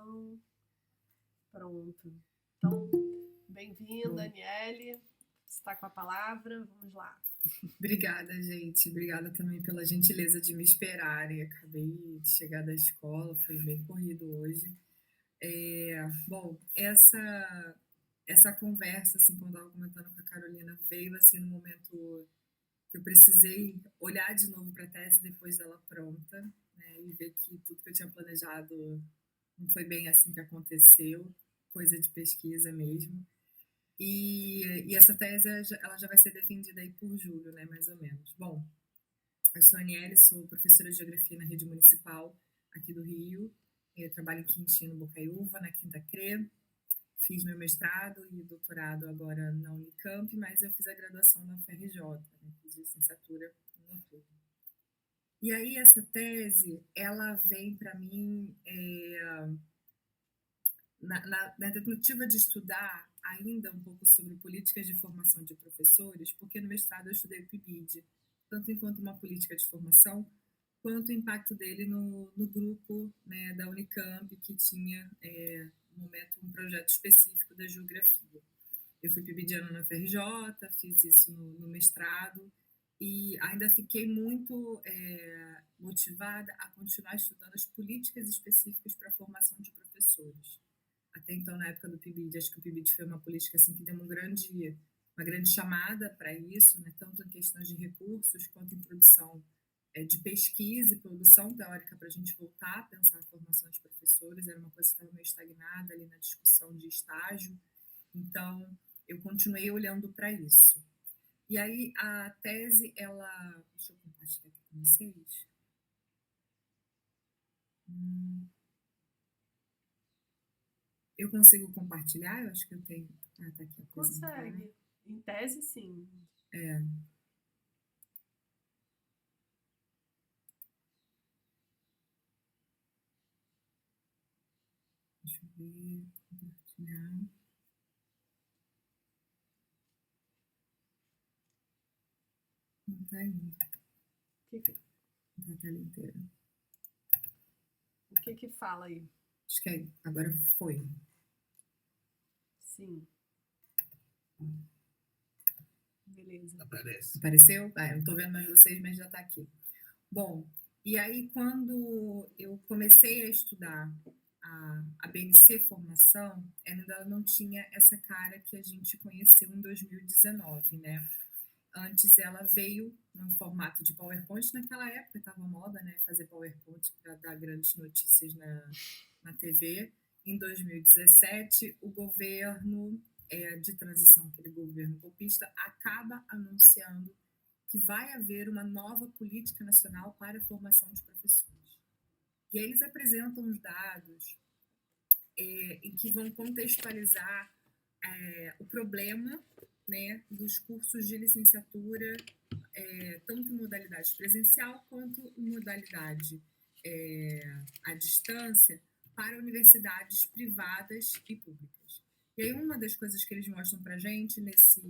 gravação. Pronto. Então, bem-vinda, Aniele. Você está com a palavra, vamos lá. Obrigada, gente. Obrigada também pela gentileza de me esperarem. Acabei de chegar da escola, foi bem corrido hoje. Bom, essa conversa, assim, quando eu estava comentando com a Carolina, veio assim no momento que eu precisei olhar de novo para a tese depois dela pronta, né, e ver que tudo que eu tinha planejado não foi bem assim que aconteceu, coisa de pesquisa mesmo. E essa tese ela já vai ser defendida aí por julho, né, mais ou menos. Bom, eu sou a Aniele, sou professora de Geografia na rede municipal aqui do Rio. Eu trabalho em Quintino Bocaiúva, na Quinta CRE. Fiz meu mestrado e doutorado agora na Unicamp, mas eu fiz a graduação na UFRJ, né, fiz licenciatura em outubro. E aí essa tese, ela vem para mim na tentativa de estudar ainda um pouco sobre políticas de formação de professores, porque no mestrado eu estudei o PIBID, tanto enquanto uma política de formação, quanto o impacto dele no grupo, né, da Unicamp, que tinha, no momento, um projeto específico da geografia. Eu fui PIBIdiana na FRJ, fiz isso no mestrado, e ainda fiquei muito motivada a continuar estudando as políticas específicas para a formação de professores. Até então, na época do PIBID, acho que o PIBID foi uma política assim, que deu uma grande chamada para isso, né, tanto em questões de recursos quanto em produção de pesquisa e produção teórica para a gente voltar a pensar a formação de professores. Era uma coisa que estava meio estagnada ali na discussão de estágio. Então, eu continuei olhando para isso. E aí, a tese, ela... Deixa eu compartilhar aqui com vocês. Eu consigo compartilhar? Eu acho que eu tenho... Ah, tá aqui. Consegue. Em tese, sim. Deixa eu ver... Compartilhar... Não tá indo. Não tá a tela inteira. O que fala aí? Acho que agora foi. Sim. Beleza. Apareceu? Eu não tô vendo mais vocês, mas já tá aqui. Bom, e aí quando eu comecei a estudar a BNC Formação, ainda não tinha essa cara que a gente conheceu em 2019, né? Antes ela veio no formato de PowerPoint, naquela época estava moda, né, fazer PowerPoint para dar grandes notícias na TV. Em 2017, o governo de transição, aquele governo golpista, acaba anunciando que vai haver uma nova política nacional para a formação de professores. E aí eles apresentam os dados em que vão contextualizar o problema, né, dos cursos de licenciatura, tanto em modalidade presencial quanto em modalidade à distância, para universidades privadas e públicas. E aí uma das coisas que eles mostram para a gente nesse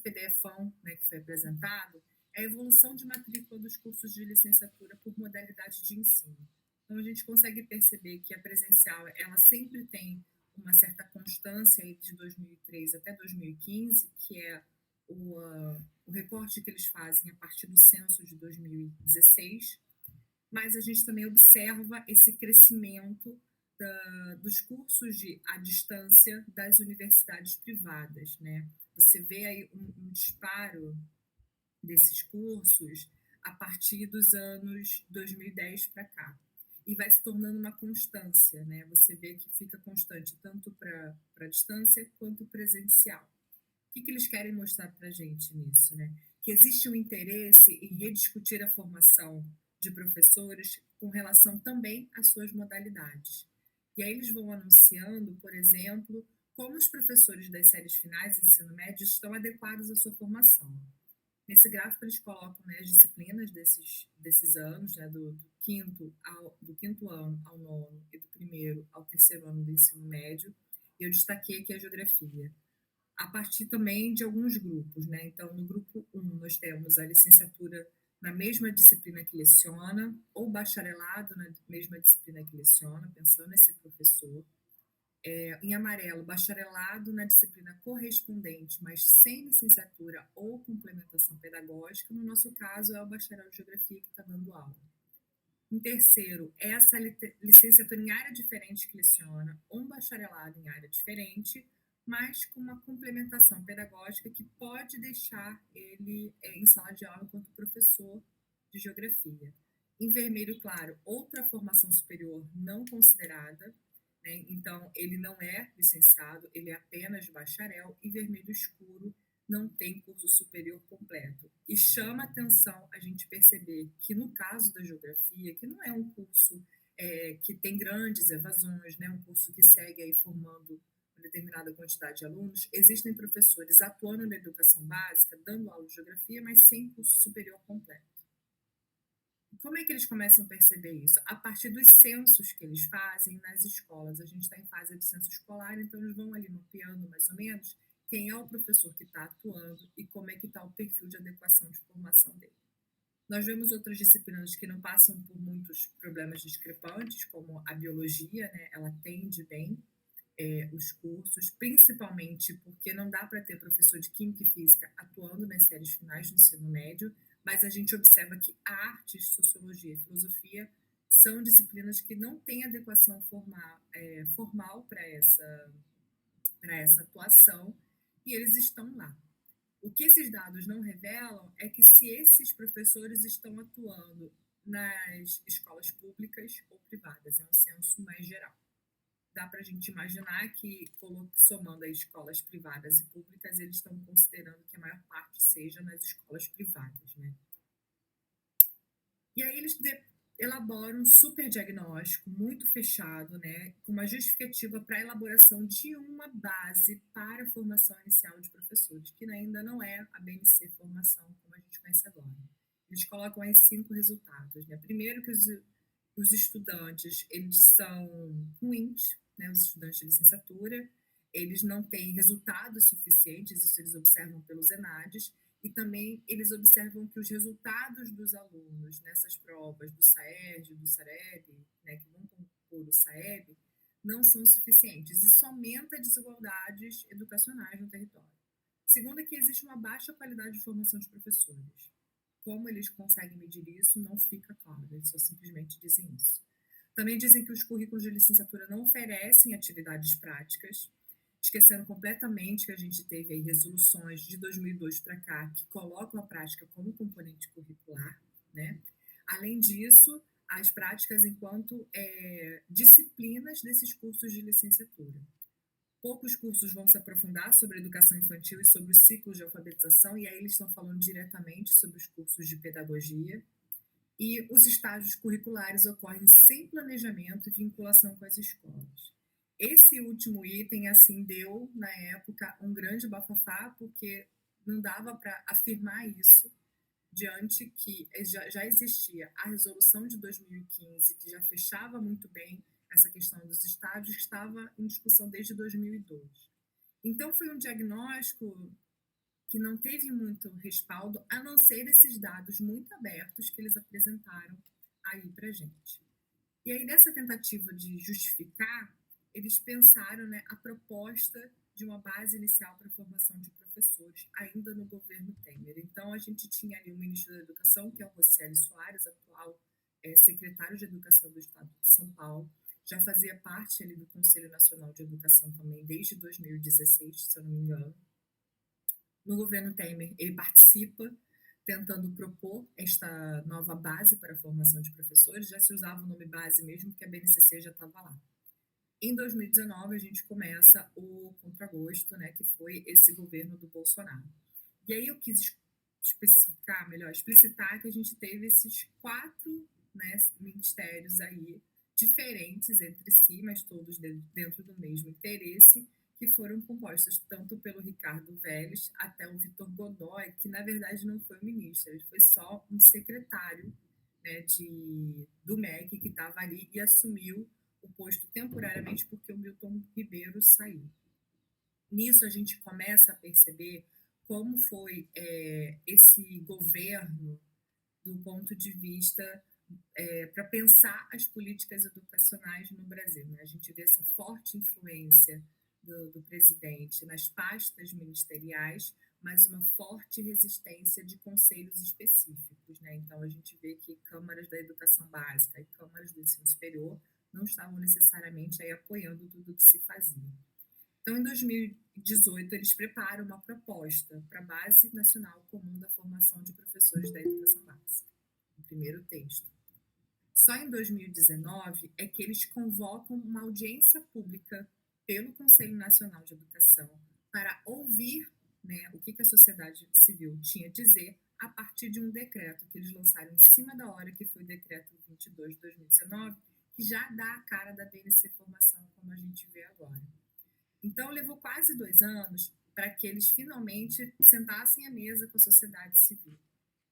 PDF-ão, né, que foi apresentado, é a evolução de matrícula dos cursos de licenciatura por modalidade de ensino. Então a gente consegue perceber que a presencial ela sempre tem uma certa constância aí de 2003 até 2015, que é o recorte que eles fazem a partir do censo de 2016, mas a gente também observa esse crescimento dos cursos à distância das universidades privadas, né? Você vê aí um disparo desses cursos a partir dos anos 2010 para cá. E vai se tornando uma constância, né? Você vê que fica constante tanto para a distância quanto presencial. O que eles querem mostrar para a gente nisso, né? Que existe um interesse em rediscutir a formação de professores com relação também às suas modalidades. E aí eles vão anunciando, por exemplo, como os professores das séries finais do ensino médio estão adequados à sua formação. Nesse gráfico eles colocam, né, as disciplinas desses anos, né, do quinto ano ao nono e do primeiro ao terceiro ano do ensino médio. E eu destaquei aqui a geografia, a partir também de alguns grupos, né? Então, no grupo 1, nós temos a licenciatura na mesma disciplina que leciona, ou bacharelado na mesma disciplina que leciona, pensando nesse professor. Em amarelo, bacharelado na disciplina correspondente, mas sem licenciatura ou complementação pedagógica. No nosso caso, é o bacharel de geografia que está dando aula. Em terceiro, essa licenciatura em área diferente que leciona, ou um bacharelado em área diferente, mas com uma complementação pedagógica que pode deixar ele em sala de aula enquanto professor de geografia. Em vermelho claro, outra formação superior não considerada, né? Então, ele não é licenciado, ele é apenas bacharel. E vermelho escuro, não tem curso superior completo. E chama atenção a gente perceber que, no caso da geografia, que não é um curso que tem grandes evasões, né? Um curso que segue aí formando uma determinada quantidade de alunos, existem professores atuando na educação básica, dando aula de geografia, mas sem curso superior completo. Como é que eles começam a perceber isso? A partir dos censos que eles fazem nas escolas. A gente está em fase de censo escolar, então eles vão ali mapeando mais ou menos quem é o professor que está atuando e como é que está o perfil de adequação de formação dele. Nós vemos outras disciplinas que não passam por muitos problemas discrepantes, como a biologia, né? Ela atende bem os cursos, principalmente porque não dá para ter professor de Química e Física atuando nas séries finais do ensino médio, mas a gente observa que artes, sociologia e filosofia são disciplinas que não têm adequação formal para essa atuação, e eles estão lá. O que esses dados não revelam é que se esses professores estão atuando nas escolas públicas ou privadas, é um censo mais geral. Dá para a gente imaginar que, somando as escolas privadas e públicas, eles estão considerando que a maior parte seja nas escolas privadas, né? E aí eles elaboram um super diagnóstico muito fechado, né, com uma justificativa para a elaboração de uma base para a formação inicial de professores, que ainda não é a BNC formação como a gente conhece agora. Eles colocam aí 5 resultados, né? Primeiro, que os estudantes, eles são ruins, né? Os estudantes de licenciatura, eles não têm resultados suficientes, isso eles observam pelos ENADES. E também eles observam que os resultados dos alunos nessas provas do SAERJ, do SAREB, né, que vão compor o SAEB, não são suficientes. Isso aumenta desigualdades educacionais no território. Segundo, é que existe uma baixa qualidade de formação de professores. Como eles conseguem medir isso, não fica claro, eles só simplesmente dizem isso. Também dizem que os currículos de licenciatura não oferecem atividades práticas, esquecendo completamente que a gente teve aí resoluções de 2002 para cá que colocam a prática como componente curricular, né? Além disso, as práticas enquanto disciplinas desses cursos de licenciatura. Poucos cursos vão se aprofundar sobre a educação infantil e sobre os ciclos de alfabetização, e aí eles estão falando diretamente sobre os cursos de pedagogia. E os estágios curriculares ocorrem sem planejamento e vinculação com as escolas. Esse último item, assim, deu, na época, um grande bafafá, porque não dava para afirmar isso, diante que já existia a resolução de 2015, que já fechava muito bem essa questão dos estágios, que estava em discussão desde 2002. Então, foi um diagnóstico que não teve muito respaldo, a não ser esses dados muito abertos que eles apresentaram aí para a gente. E aí, nessa tentativa de justificar, eles pensaram, né, a proposta de uma base inicial para a formação de professores, ainda no governo Temer. Então, a gente tinha ali o ministro da Educação, que é o Rocieli Soares, atual secretário de Educação do Estado de São Paulo, já fazia parte ali do Conselho Nacional de Educação também desde 2016, se eu não me engano. No governo Temer, ele participa tentando propor esta nova base para a formação de professores. Já se usava o nome base mesmo, porque a BNCC já estava lá. Em 2019, a gente começa o contragosto, né, que foi esse governo do Bolsonaro. E aí eu quis especificar, melhor, explicitar que a gente teve esses 4, né, ministérios aí, diferentes entre si, mas todos dentro do mesmo interesse, que foram compostos tanto pelo Ricardo Vélez até o Vitor Godoy, que na verdade não foi o ministro, ele foi só um secretário, né, do MEC que estava ali e assumiu o posto temporariamente porque o Milton Ribeiro saiu. Nisso a gente começa a perceber como foi esse governo do ponto de vista para pensar as políticas educacionais no Brasil, né? A gente vê essa forte influência do presidente nas pastas ministeriais, mas uma forte resistência de conselhos específicos, né? Então, a gente vê que câmaras da educação básica e câmaras do ensino superior não estavam necessariamente aí apoiando tudo o que se fazia. Então, em 2018, eles preparam uma proposta para a Base Nacional Comum da Formação de Professores da Educação Básica, o primeiro texto. Só em 2019 é que eles convocam uma audiência pública pelo Conselho Nacional de Educação para ouvir, né, o que a sociedade civil tinha a dizer a partir de um decreto que eles lançaram em cima da hora, que foi o decreto 22 de 2019, que já dá a cara da BNC Formação, como a gente vê agora. Então, levou quase 2 anos para que eles finalmente sentassem à mesa com a sociedade civil.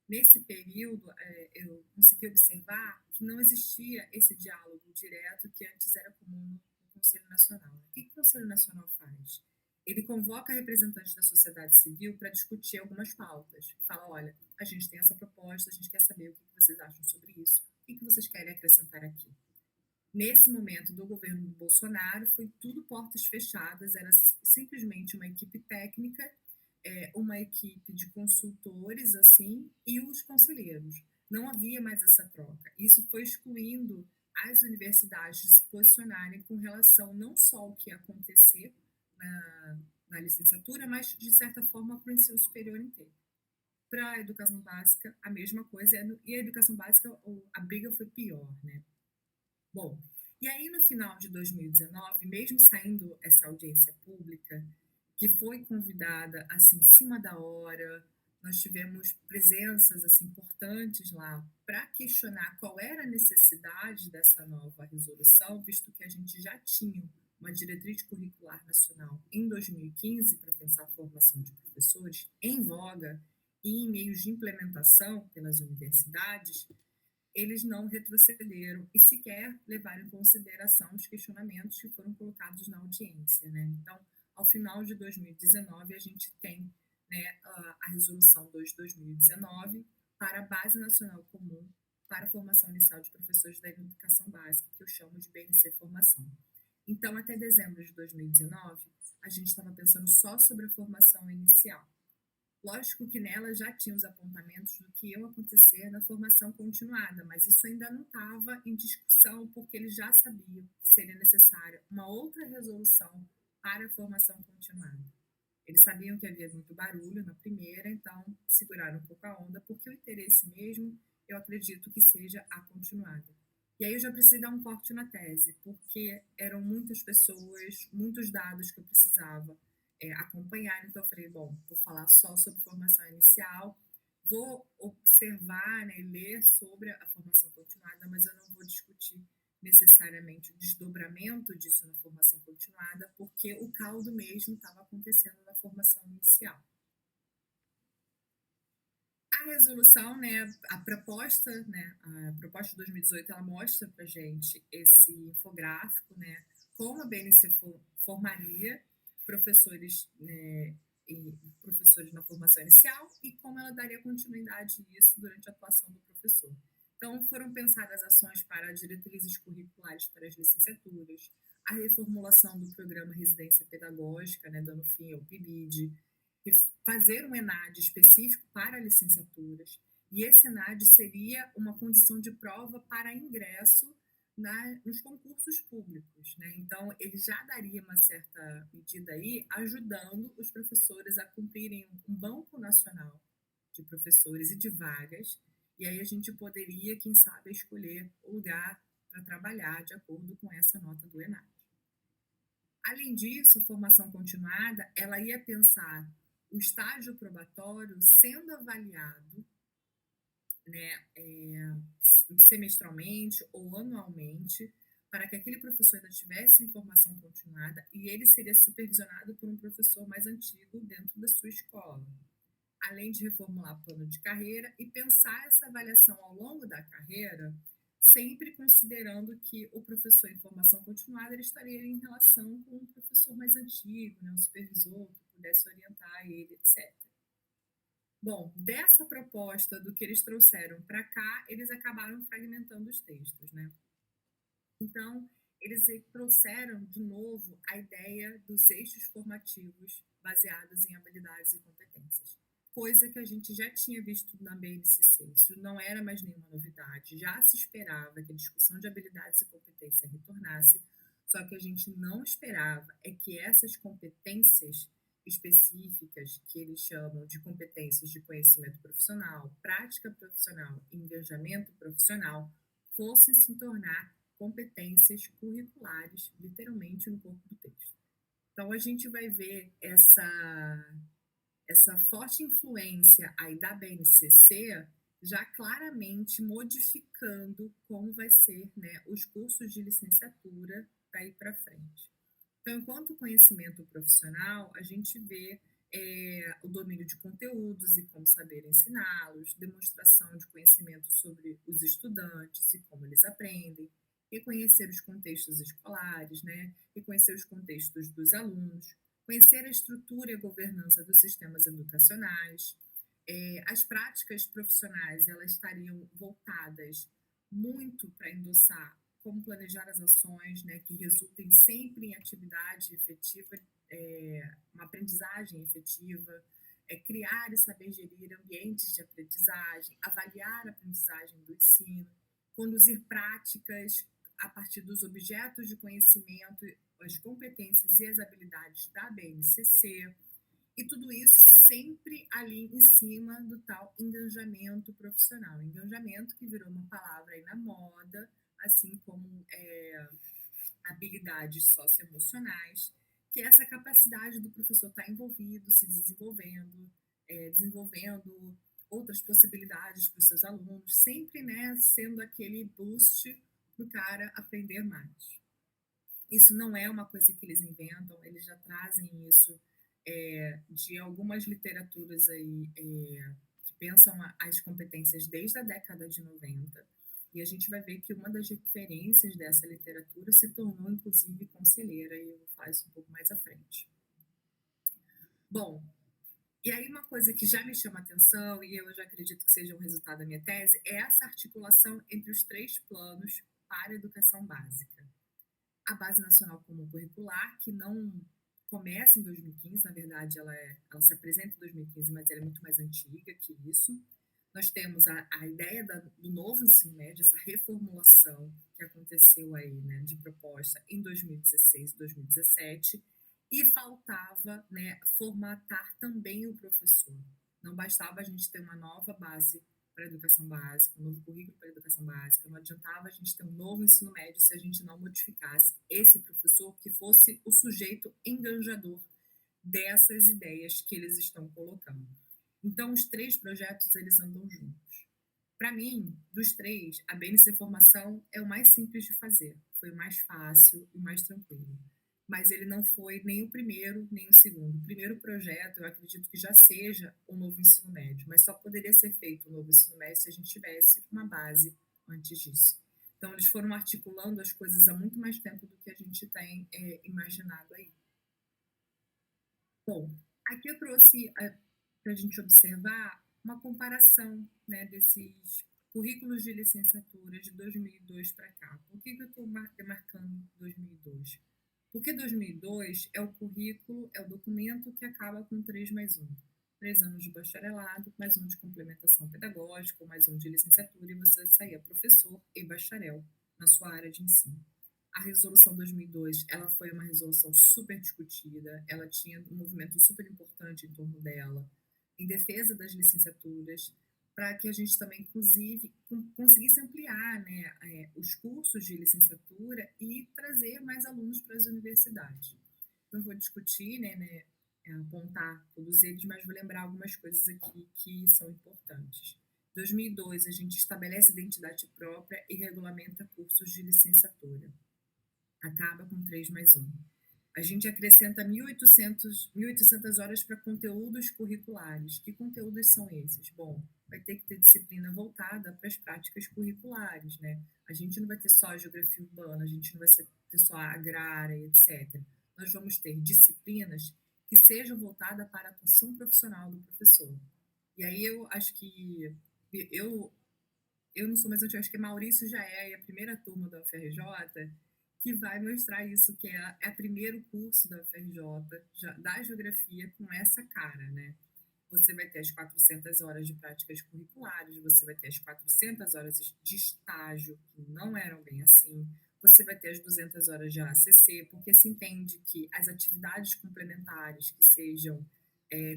Nesse período, eu consegui observar que não existia esse diálogo direto que antes era comum no Conselho Nacional. O que o Conselho Nacional faz? Ele convoca representantes da sociedade civil para discutir algumas pautas. Fala, olha, a gente tem essa proposta, a gente quer saber o que vocês acham sobre isso, o que vocês querem acrescentar aqui. Nesse momento do governo do Bolsonaro, foi tudo portas fechadas, era simplesmente uma equipe técnica, uma equipe de consultores, assim, e os conselheiros. Não havia mais essa troca. Isso foi excluindo as universidades de se posicionarem com relação não só ao que ia acontecer na licenciatura, mas, de certa forma, para o ensino superior inteiro. Para a educação básica, a mesma coisa, e a educação básica, a briga foi pior, né? Bom, e aí no final de 2019, mesmo saindo essa audiência pública, que foi convidada assim em cima da hora, nós tivemos presenças assim importantes lá para questionar qual era a necessidade dessa nova resolução, visto que a gente já tinha uma diretriz curricular nacional em 2015 para pensar a formação de professores em voga e em meios de implementação pelas universidades. Eles não retrocederam e sequer levaram em consideração os questionamentos que foram colocados na audiência, né? Então, ao final de 2019, a gente tem, né, a Resolução 2 de 2019 para a Base Nacional Comum para a Formação Inicial de Professores da Educação Básica, que eu chamo de BNC Formação. Então, até dezembro de 2019, a gente estava pensando só sobre a formação inicial. Lógico que nela já tinha os apontamentos do que ia acontecer na formação continuada, mas isso ainda não estava em discussão, porque eles já sabiam que seria necessária uma outra resolução para a formação continuada. Eles sabiam que havia muito barulho na primeira, então seguraram um pouco a onda, porque o interesse mesmo, eu acredito que seja a continuada. E aí eu já precisei dar um corte na tese, porque eram muitas pessoas, muitos dados que eu precisava acompanhar. Então eu falei, bom, vou falar só sobre formação inicial, vou observar, né, ler sobre a formação continuada, mas eu não vou discutir necessariamente o desdobramento disso na formação continuada, porque o caldo mesmo estava acontecendo na formação inicial. A resolução, né, a proposta de 2018, ela mostra para gente esse infográfico, né, como a BNC formaria professores, né, e professores na formação inicial e como ela daria continuidade a isso durante a atuação do professor. Então, foram pensadas ações para diretrizes curriculares para as licenciaturas, a reformulação do programa Residência Pedagógica, né, dando fim ao PIBID, fazer um ENAD específico para licenciaturas, e esse ENAD seria uma condição de prova para ingresso nos concursos públicos, né? Então, ele já daria uma certa medida aí, ajudando os professores a cumprirem um banco nacional de professores e de vagas, e aí a gente poderia, quem sabe, escolher o lugar para trabalhar de acordo com essa nota do ENAD. Além disso, a formação continuada, ela ia pensar o estágio probatório sendo avaliado, né, semestralmente ou anualmente, para que aquele professor ainda tivesse formação continuada e ele seria supervisionado por um professor mais antigo dentro da sua escola. Além de reformular o plano de carreira e pensar essa avaliação ao longo da carreira, sempre considerando que o professor em formação continuada ele estaria em relação com um professor mais antigo, né, um supervisor que pudesse orientar ele, etc. Bom, dessa proposta do que eles trouxeram para cá, eles acabaram fragmentando os textos, né? Então, eles trouxeram de novo a ideia dos eixos formativos baseados em habilidades e competências, coisa que a gente já tinha visto na BNCC. Isso não era mais nenhuma novidade, já se esperava que a discussão de habilidades e competências retornasse, só que a gente não esperava é que essas competências específicas, que eles chamam de competências de conhecimento profissional, prática profissional e engajamento profissional, fossem se tornar competências curriculares, literalmente no corpo do texto. Então a gente vai ver essa forte influência aí da BNCC já claramente modificando como vai ser, né, os cursos de licenciatura daí para frente. Então, enquanto conhecimento profissional, a gente vê o domínio de conteúdos e como saber ensiná-los, demonstração de conhecimento sobre os estudantes e como eles aprendem, reconhecer os contextos escolares, né? Reconhecer os contextos dos alunos, conhecer a estrutura e a governança dos sistemas educacionais. As práticas profissionais elas estariam voltadas muito para endossar como planejar as ações, né, que resultem sempre em atividade efetiva, uma aprendizagem efetiva, criar e saber gerir ambientes de aprendizagem, avaliar a aprendizagem do ensino, conduzir práticas a partir dos objetos de conhecimento, as competências e as habilidades da BNCC, e tudo isso sempre ali em cima do tal engajamento profissional. Engajamento que virou uma palavra aí na moda, assim como habilidades socioemocionais, que é essa capacidade do professor estar envolvido, se desenvolvendo, desenvolvendo outras possibilidades para os seus alunos, sempre, né, sendo aquele boost para o cara aprender mais. Isso não é uma coisa que eles inventam, eles já trazem isso de algumas literaturas aí que pensam as competências desde a década de 90. E a gente vai ver que uma das referências dessa literatura se tornou, inclusive, conselheira, e eu vou falar isso um pouco mais à frente. Bom, e aí uma coisa que já me chama atenção, e eu já acredito que seja um resultado da minha tese, é essa articulação entre os 3 planos para a educação básica. A Base Nacional Comum Curricular, que não começa em 2015, na verdade ela se apresenta em 2015, mas ela é muito mais antiga que isso. Nós temos a ideia do novo ensino médio, essa reformulação que aconteceu aí, né, de proposta em 2016 e 2017, e faltava, né, formatar também o professor. Não bastava a gente ter uma nova base para a educação básica, um novo currículo para a educação básica, não adiantava a gente ter um novo ensino médio se a gente não modificasse esse professor que fosse o sujeito engajador dessas ideias que eles estão colocando. Então, os 3 projetos, eles andam juntos. Para mim, dos 3, a BNC Formação é o mais simples de fazer, foi o mais fácil e o mais tranquilo. Mas ele não foi nem o primeiro, nem o segundo. O primeiro projeto, eu acredito que já seja o novo ensino médio, mas só poderia ser feito o novo ensino médio se a gente tivesse uma base antes disso. Então, eles foram articulando as coisas há muito mais tempo do que a gente tem imaginado aí. Bom, aqui eu trouxe para a gente observar uma comparação, né, desses currículos de licenciatura de 2002 para cá. Por que eu estou demarcando 2002? Porque 2002 é o currículo, é o documento que acaba com 3+1. 3 anos de bacharelado, mais um de complementação pedagógica, mais um de licenciatura, e você saía professor e bacharel na sua área de ensino. A resolução 2002, ela foi uma resolução super discutida, ela tinha um movimento super importante em torno dela, em defesa das licenciaturas, para que a gente também, inclusive, conseguisse ampliar, né, os cursos de licenciatura e trazer mais alunos para as universidades. Não vou discutir, né, apontar todos eles, mas vou lembrar algumas coisas aqui que são importantes. Em 2002, a gente estabelece identidade própria e regulamenta cursos de licenciatura. Acaba com 3+1. A gente acrescenta 1.800 horas para conteúdos curriculares. Que conteúdos são esses? Bom, vai ter que ter disciplina voltada para as práticas curriculares, né? A gente não vai ter só a geografia urbana, a gente não vai ter só a agrária, etc. Nós vamos ter disciplinas que sejam voltadas para a atuação profissional do professor. E aí eu acho que eu eu não sou mais antiga, acho que Maurício já é a primeira turma da UFRJ que vai mostrar isso, que é o primeiro curso da UFRJ, da geografia, com essa cara, né? Você vai ter as 400 horas de práticas curriculares, você vai ter as 400 horas de estágio, que não eram bem assim, você vai ter as 200 horas de ACC, porque se entende que as atividades complementares que sejam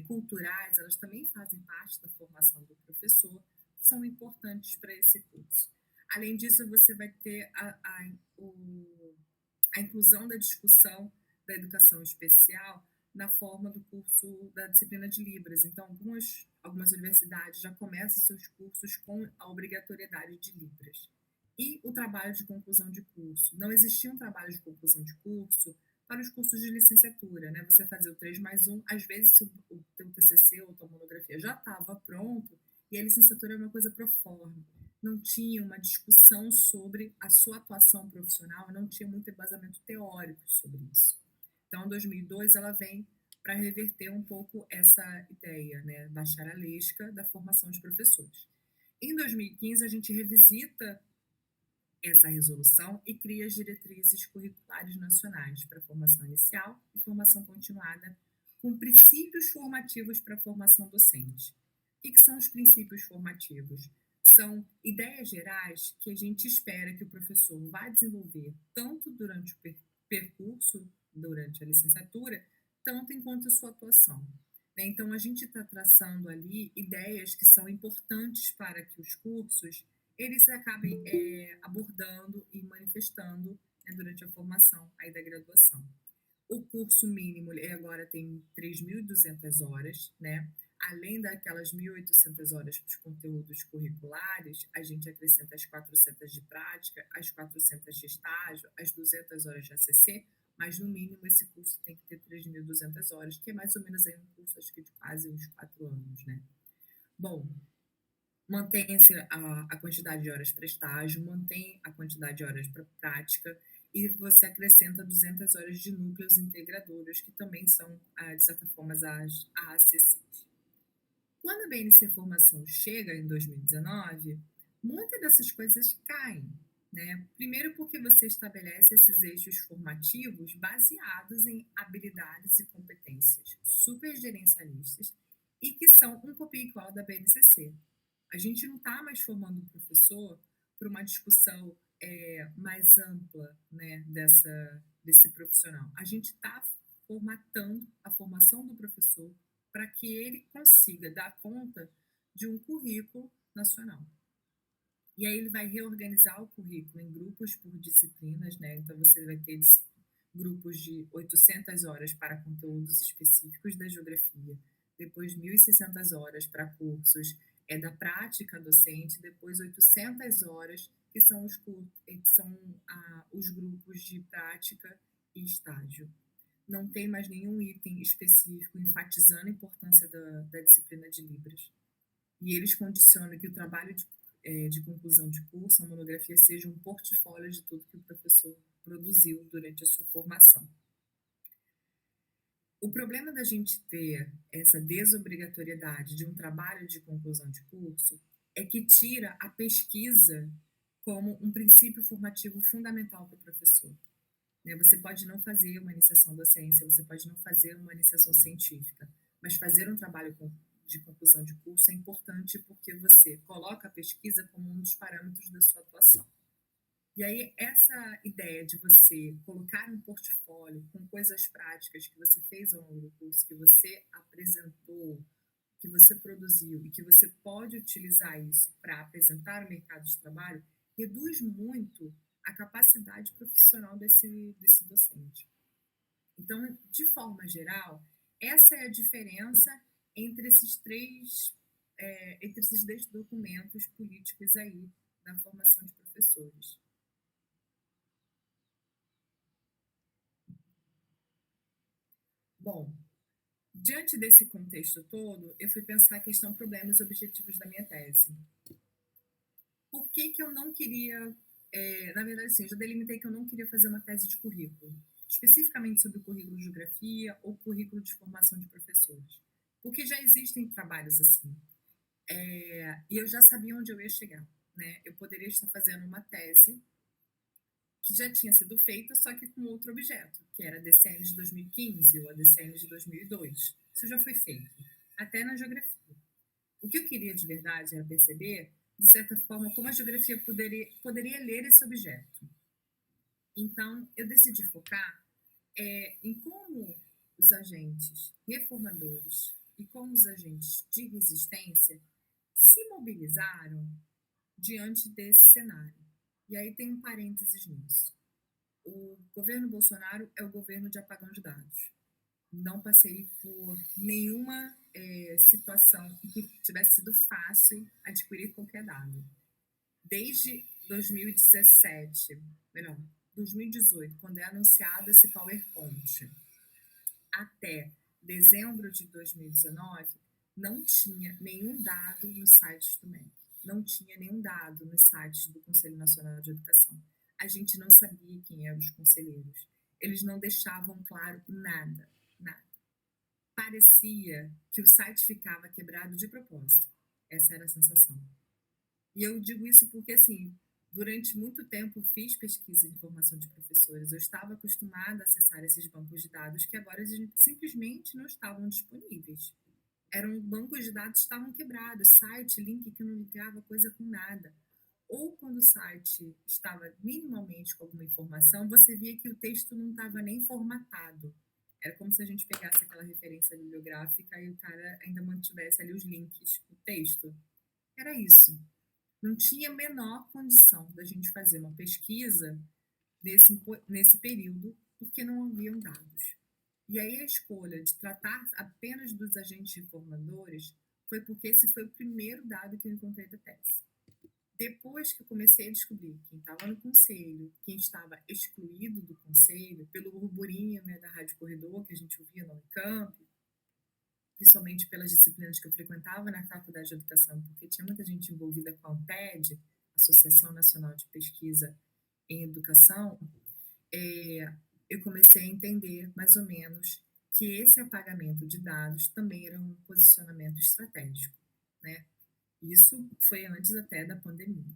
culturais, elas também fazem parte da formação do professor, são importantes para esse curso. Além disso, você vai ter a inclusão da discussão da educação especial na forma do curso da disciplina de Libras. Então, algumas universidades já começam seus cursos com a obrigatoriedade de Libras. E o trabalho de conclusão de curso. Não existia um trabalho de conclusão de curso para os cursos de licenciatura, né? Você fazia o 3+1, às vezes o teu TCC ou tua monografia já estava pronto, e a licenciatura é uma coisa pro forma. Não tinha uma discussão sobre a sua atuação profissional, não tinha muito embasamento teórico sobre isso. Então, em 2002, ela vem para reverter um pouco essa ideia, né, bacharelesca da formação de professores. Em 2015, a gente revisita essa resolução e cria as diretrizes curriculares nacionais para formação inicial e formação continuada, com princípios formativos para a formação docente. O que são os princípios formativos? São ideias gerais que a gente espera que o professor vá desenvolver tanto durante o percurso, durante a licenciatura, tanto enquanto a sua atuação. Então, a gente está traçando ali ideias que são importantes para que os cursos eles acabem abordando e manifestando, né, durante a formação aí da graduação. O curso mínimo agora tem 3.200 horas, né? Além daquelas 1.800 horas para os conteúdos curriculares, a gente acrescenta as 400 de prática, as 400 de estágio, as 200 horas de ACC, mas no mínimo esse curso tem que ter 3.200 horas, que é mais ou menos aí um curso, acho que de quase uns 4 anos, né? Bom, mantém-se a quantidade de horas para estágio, mantém a quantidade de horas para prática e você acrescenta 200 horas de núcleos integradores, que também são, de certa forma, as AACCs. Quando a BNC Formação chega em 2019, muitas dessas coisas caem, né? Primeiro porque você estabelece esses eixos formativos baseados em habilidades e competências supergerencialistas e que são um copia e cola da BNCC. A gente não está mais formando o professor para uma discussão mais ampla, né, desse profissional. A gente está formatando a formação do professor para que ele consiga dar conta de um currículo nacional. E aí ele vai reorganizar o currículo em grupos por disciplinas, né? Então você vai ter grupos de 800 horas para conteúdos específicos da geografia, depois 1.600 horas para cursos da prática docente, depois 800 horas que são os grupos de prática e estágio. Não tem mais nenhum item específico enfatizando a importância da disciplina de Libras. E eles condicionam que o trabalho de conclusão de curso, a monografia, seja um portfólio de tudo que o professor produziu durante a sua formação. O problema da gente ter essa desobrigatoriedade de um trabalho de conclusão de curso é que tira a pesquisa como um princípio formativo fundamental para o professor. Você pode não fazer uma iniciação da ciência, você pode não fazer uma iniciação científica, mas fazer um trabalho de conclusão de curso é importante porque você coloca a pesquisa como um dos parâmetros da sua atuação. E aí, essa ideia de você colocar um portfólio com coisas práticas que você fez ao longo do curso, que você apresentou, que você produziu e que você pode utilizar isso para apresentar no mercado de trabalho, reduz muito a capacidade profissional desse docente. Então, de forma geral, essa é a diferença entre esses dois documentos políticos aí da formação de professores. Bom, diante desse contexto todo, eu fui pensar a questão problemas e objetivos da minha tese. Por que eu não queria, na verdade, sim, eu já delimitei que eu não queria fazer uma tese de currículo, especificamente sobre o currículo de geografia ou currículo de formação de professores, porque já existem trabalhos assim. E eu já sabia onde eu ia chegar, né? Eu poderia estar fazendo uma tese que já tinha sido feita, só que com outro objeto, que era a DCN de 2015 ou a DCN de 2002. Isso já foi feito, até na geografia. O que eu queria de verdade era perceber, de certa forma, como a geografia poderia ler esse objeto. Então, eu decidi focar em como os agentes reformadores e como os agentes de resistência se mobilizaram diante desse cenário. E aí tem um parênteses nisso. O governo Bolsonaro é o governo de apagão de dados. Não passei por nenhuma situação em que tivesse sido fácil adquirir qualquer dado. Desde 2017, melhor, 2018, quando é anunciado esse PowerPoint, até dezembro de 2019, não tinha nenhum dado nos sites do MEC. Não tinha nenhum dado nos sites do Conselho Nacional de Educação. A gente não sabia quem eram os conselheiros. Eles não deixavam claro nada, nada. Parecia que o site ficava quebrado de propósito. Essa era a sensação. E eu digo isso porque, assim, durante muito tempo fiz pesquisa de formação de professores. Eu estava acostumada a acessar esses bancos de dados que agora simplesmente não estavam disponíveis. Eram bancos de dados que estavam quebrados, site, link que não ligava coisa com nada. Ou quando o site estava minimamente com alguma informação, você via que o texto não estava nem formatado. Era como se a gente pegasse aquela referência bibliográfica e o cara ainda mantivesse ali os links, o texto. Era isso. Não tinha a menor condição da gente fazer uma pesquisa nesse período, porque não haviam dados. E aí a escolha de tratar apenas dos agentes reformadores foi porque esse foi o primeiro dado que eu encontrei da tese. Depois que eu comecei a descobrir quem estava no conselho, quem estava excluído do conselho, pelo burburinho, né, da Rádio Corredor, que a gente ouvia no Unicamp, principalmente pelas disciplinas que eu frequentava na Faculdade de Educação, porque tinha muita gente envolvida com a ANPED, Associação Nacional de Pesquisa em Educação, eu comecei a entender mais ou menos que esse apagamento de dados também era um posicionamento estratégico, né? Isso foi antes até da pandemia.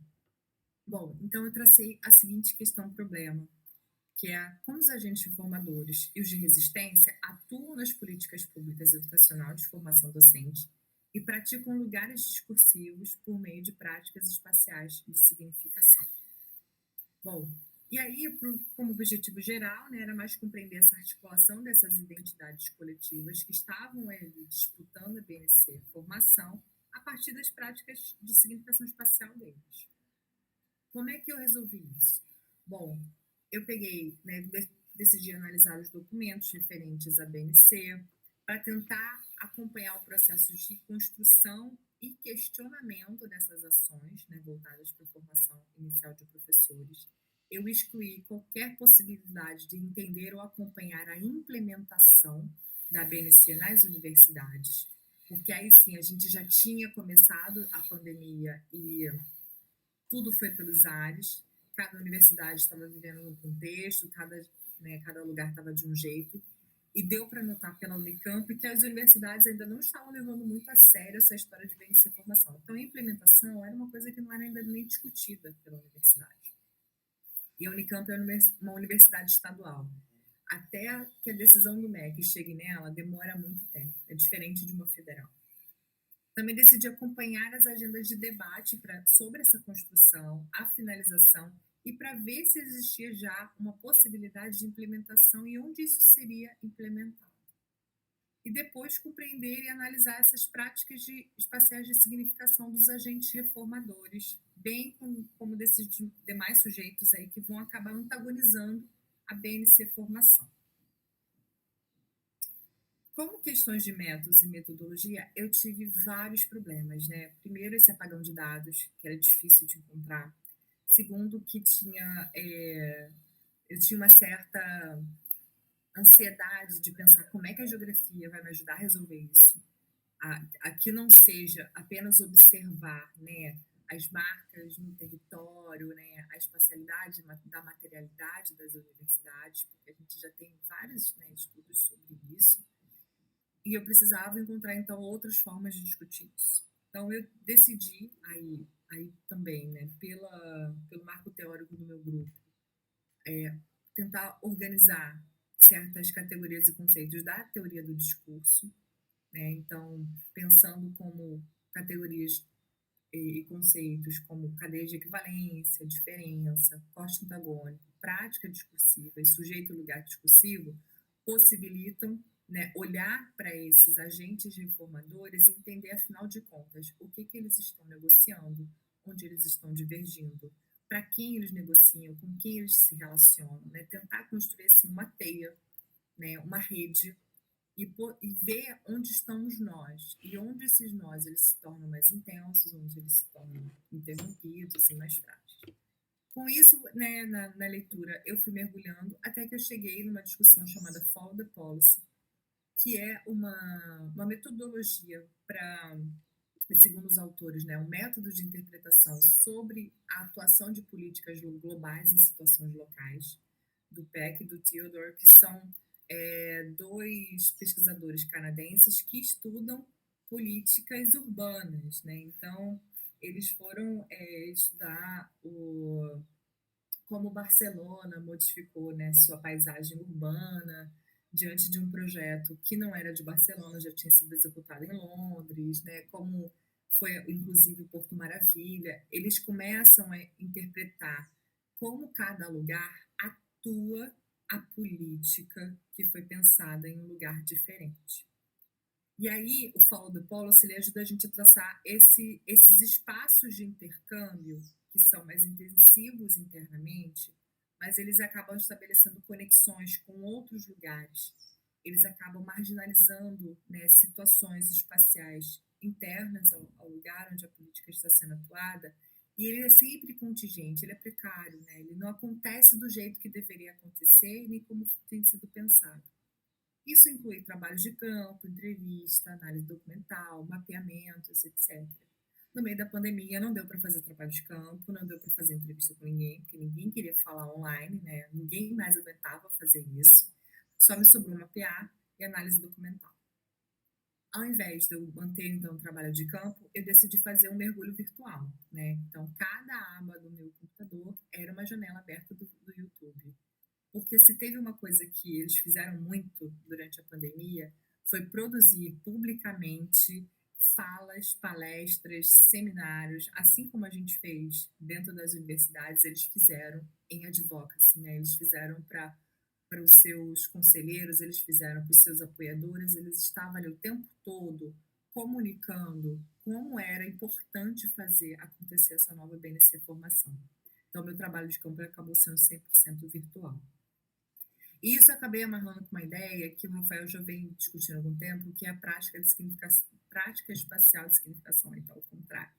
Bom, então eu tracei a seguinte questão-problema, que é como os agentes informadores e os de resistência atuam nas políticas públicas educacional de formação docente e praticam lugares discursivos por meio de práticas espaciais de significação. Bom, e aí, como objetivo geral, né, era mais compreender essa articulação dessas identidades coletivas que estavam ali disputando a BNC formação a partir das práticas de significação espacial deles. Como é que eu resolvi isso? Bom, eu peguei, né, decidi analisar os documentos referentes à BNC para tentar acompanhar o processo de construção e questionamento dessas ações, né, voltadas para a formação inicial de professores. Eu excluí qualquer possibilidade de entender ou acompanhar a implementação da BNC nas universidades, porque aí sim a gente já tinha começado a pandemia e tudo foi pelos ares, cada universidade estava vivendo um contexto, cada lugar estava de um jeito, e deu para notar pela Unicamp que as universidades ainda não estavam levando muito a sério essa história de BNC formação. Então, a implementação era uma coisa que não era ainda nem discutida pela universidade. E a Unicamp é uma universidade estadual. Até que a decisão do MEC chegue nela, demora muito tempo. É diferente de uma federal. Também decidi acompanhar as agendas de debate sobre essa construção, a finalização, e para ver se existia já uma possibilidade de implementação e onde isso seria implementado. E depois compreender e analisar essas práticas espaciais de significação dos agentes reformadores, bem como desses demais sujeitos aí que vão acabar antagonizando a BNC formação. Como questões de métodos e metodologia, eu tive vários problemas, né? Primeiro, esse apagão de dados, que era difícil de encontrar. Segundo, que eu tinha uma certa ansiedade de pensar como é que a geografia vai me ajudar a resolver isso. Que não seja apenas observar, né, as marcas no território, né, a espacialidade da materialidade das universidades, porque a gente já tem vários, né, estudos sobre isso. E eu precisava encontrar, então, outras formas de discutir isso. Então eu decidi aí também, né, pelo marco teórico do meu grupo, tentar organizar certas categorias e conceitos da teoria do discurso, né? Então, pensando como categorias e conceitos como cadeia de equivalência, diferença, corte antagônico, prática discursiva e sujeito-lugar discursivo possibilitam, né, olhar para esses agentes reformadores e entender, afinal de contas, o que eles estão negociando, onde eles estão divergindo, para quem eles negociam, com quem eles se relacionam, né? Tentar construir assim, uma teia, né, uma rede e ver onde estamos nós e onde esses nós eles se tornam mais intensos, onde eles se tornam interrompidos e mais frágeis. Com isso, né, na leitura, eu fui mergulhando até que eu cheguei numa discussão chamada Follow the Policy, que é uma metodologia para, segundo os autores, né, um método de interpretação sobre a atuação de políticas globais em situações locais, do Peck e do Theodore, que são dois pesquisadores canadenses que estudam políticas urbanas, né? Então, eles foram estudar como Barcelona modificou, né, sua paisagem urbana diante de um projeto que não era de Barcelona, já tinha sido executado em Londres, né, como foi inclusive o Porto Maravilha. Eles começam a interpretar como cada lugar atua a política que foi pensada em um lugar diferente. E aí, o Follow the Policy ele ajuda a gente a traçar esses espaços de intercâmbio que são mais intensivos internamente, mas eles acabam estabelecendo conexões com outros lugares. Eles acabam marginalizando, né, situações espaciais internas ao lugar onde a política está sendo atuada, e ele é sempre contingente, ele é precário, né? Ele não acontece do jeito que deveria acontecer, nem como tem sido pensado. Isso inclui trabalhos de campo, entrevista, análise documental, mapeamentos, etc. No meio da pandemia, não deu para fazer trabalho de campo, não deu para fazer entrevista com ninguém, porque ninguém queria falar online, né? Ninguém mais aguentava fazer isso. Só me sobrou mapear e análise documental. Ao invés de eu manter, então, o trabalho de campo, eu decidi fazer um mergulho virtual, né? Então, cada aba do meu computador era uma janela aberta do YouTube. Porque se teve uma coisa que eles fizeram muito durante a pandemia, foi produzir publicamente falas, palestras, seminários, assim como a gente fez dentro das universidades, eles fizeram em advocacy, né? Eles fizeram para os seus conselheiros, eles fizeram para os seus apoiadores, eles estavam ali o tempo todo comunicando como era importante fazer acontecer essa nova BNC formação. Então, meu trabalho de campo acabou sendo 100% virtual. E isso eu acabei amarrando com uma ideia que o Rafael já vem discutindo há algum tempo, que é a prática espacial de significação, então, ao contrário.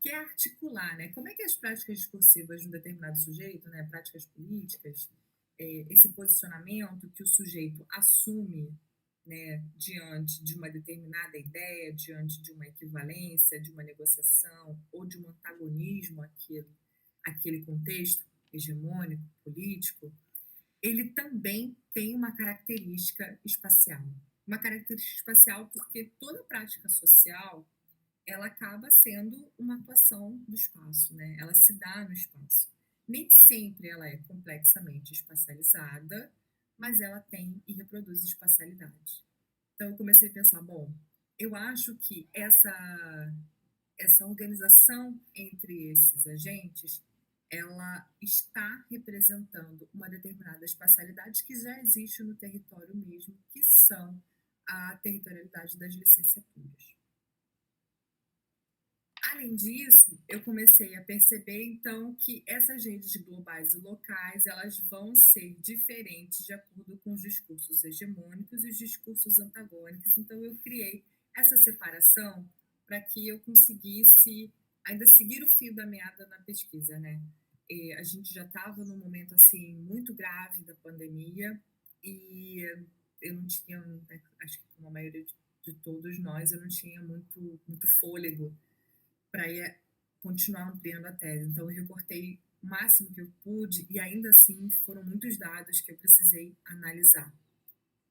Que é articular, né? Como é que as práticas discursivas de um determinado sujeito, né, práticas políticas, esse posicionamento que o sujeito assume, né, diante de uma determinada ideia, diante de uma equivalência, de uma negociação ou de um antagonismo àquele contexto hegemônico, político, ele também tem uma característica espacial. Uma característica espacial porque toda prática social ela acaba sendo uma atuação do espaço, né? Ela se dá no espaço. Nem sempre ela é complexamente espacializada, mas ela tem e reproduz espacialidade. Então eu comecei a pensar, bom, eu acho que essa organização entre esses agentes, ela está representando uma determinada espacialidade que já existe no território mesmo, que são a territorialidade das licenciaturas. Além disso, eu comecei a perceber, então, que essas redes globais e locais, elas vão ser diferentes de acordo com os discursos hegemônicos e os discursos antagônicos. Então, eu criei essa separação para que eu conseguisse ainda seguir o fio da meada na pesquisa, né? E a gente já estava num momento, assim, muito grave da pandemia e eu não tinha, né, acho que como a maioria de todos nós, eu não tinha muito fôlego para continuar ampliando a tese. Então, eu recortei o máximo que eu pude e ainda assim foram muitos dados que eu precisei analisar.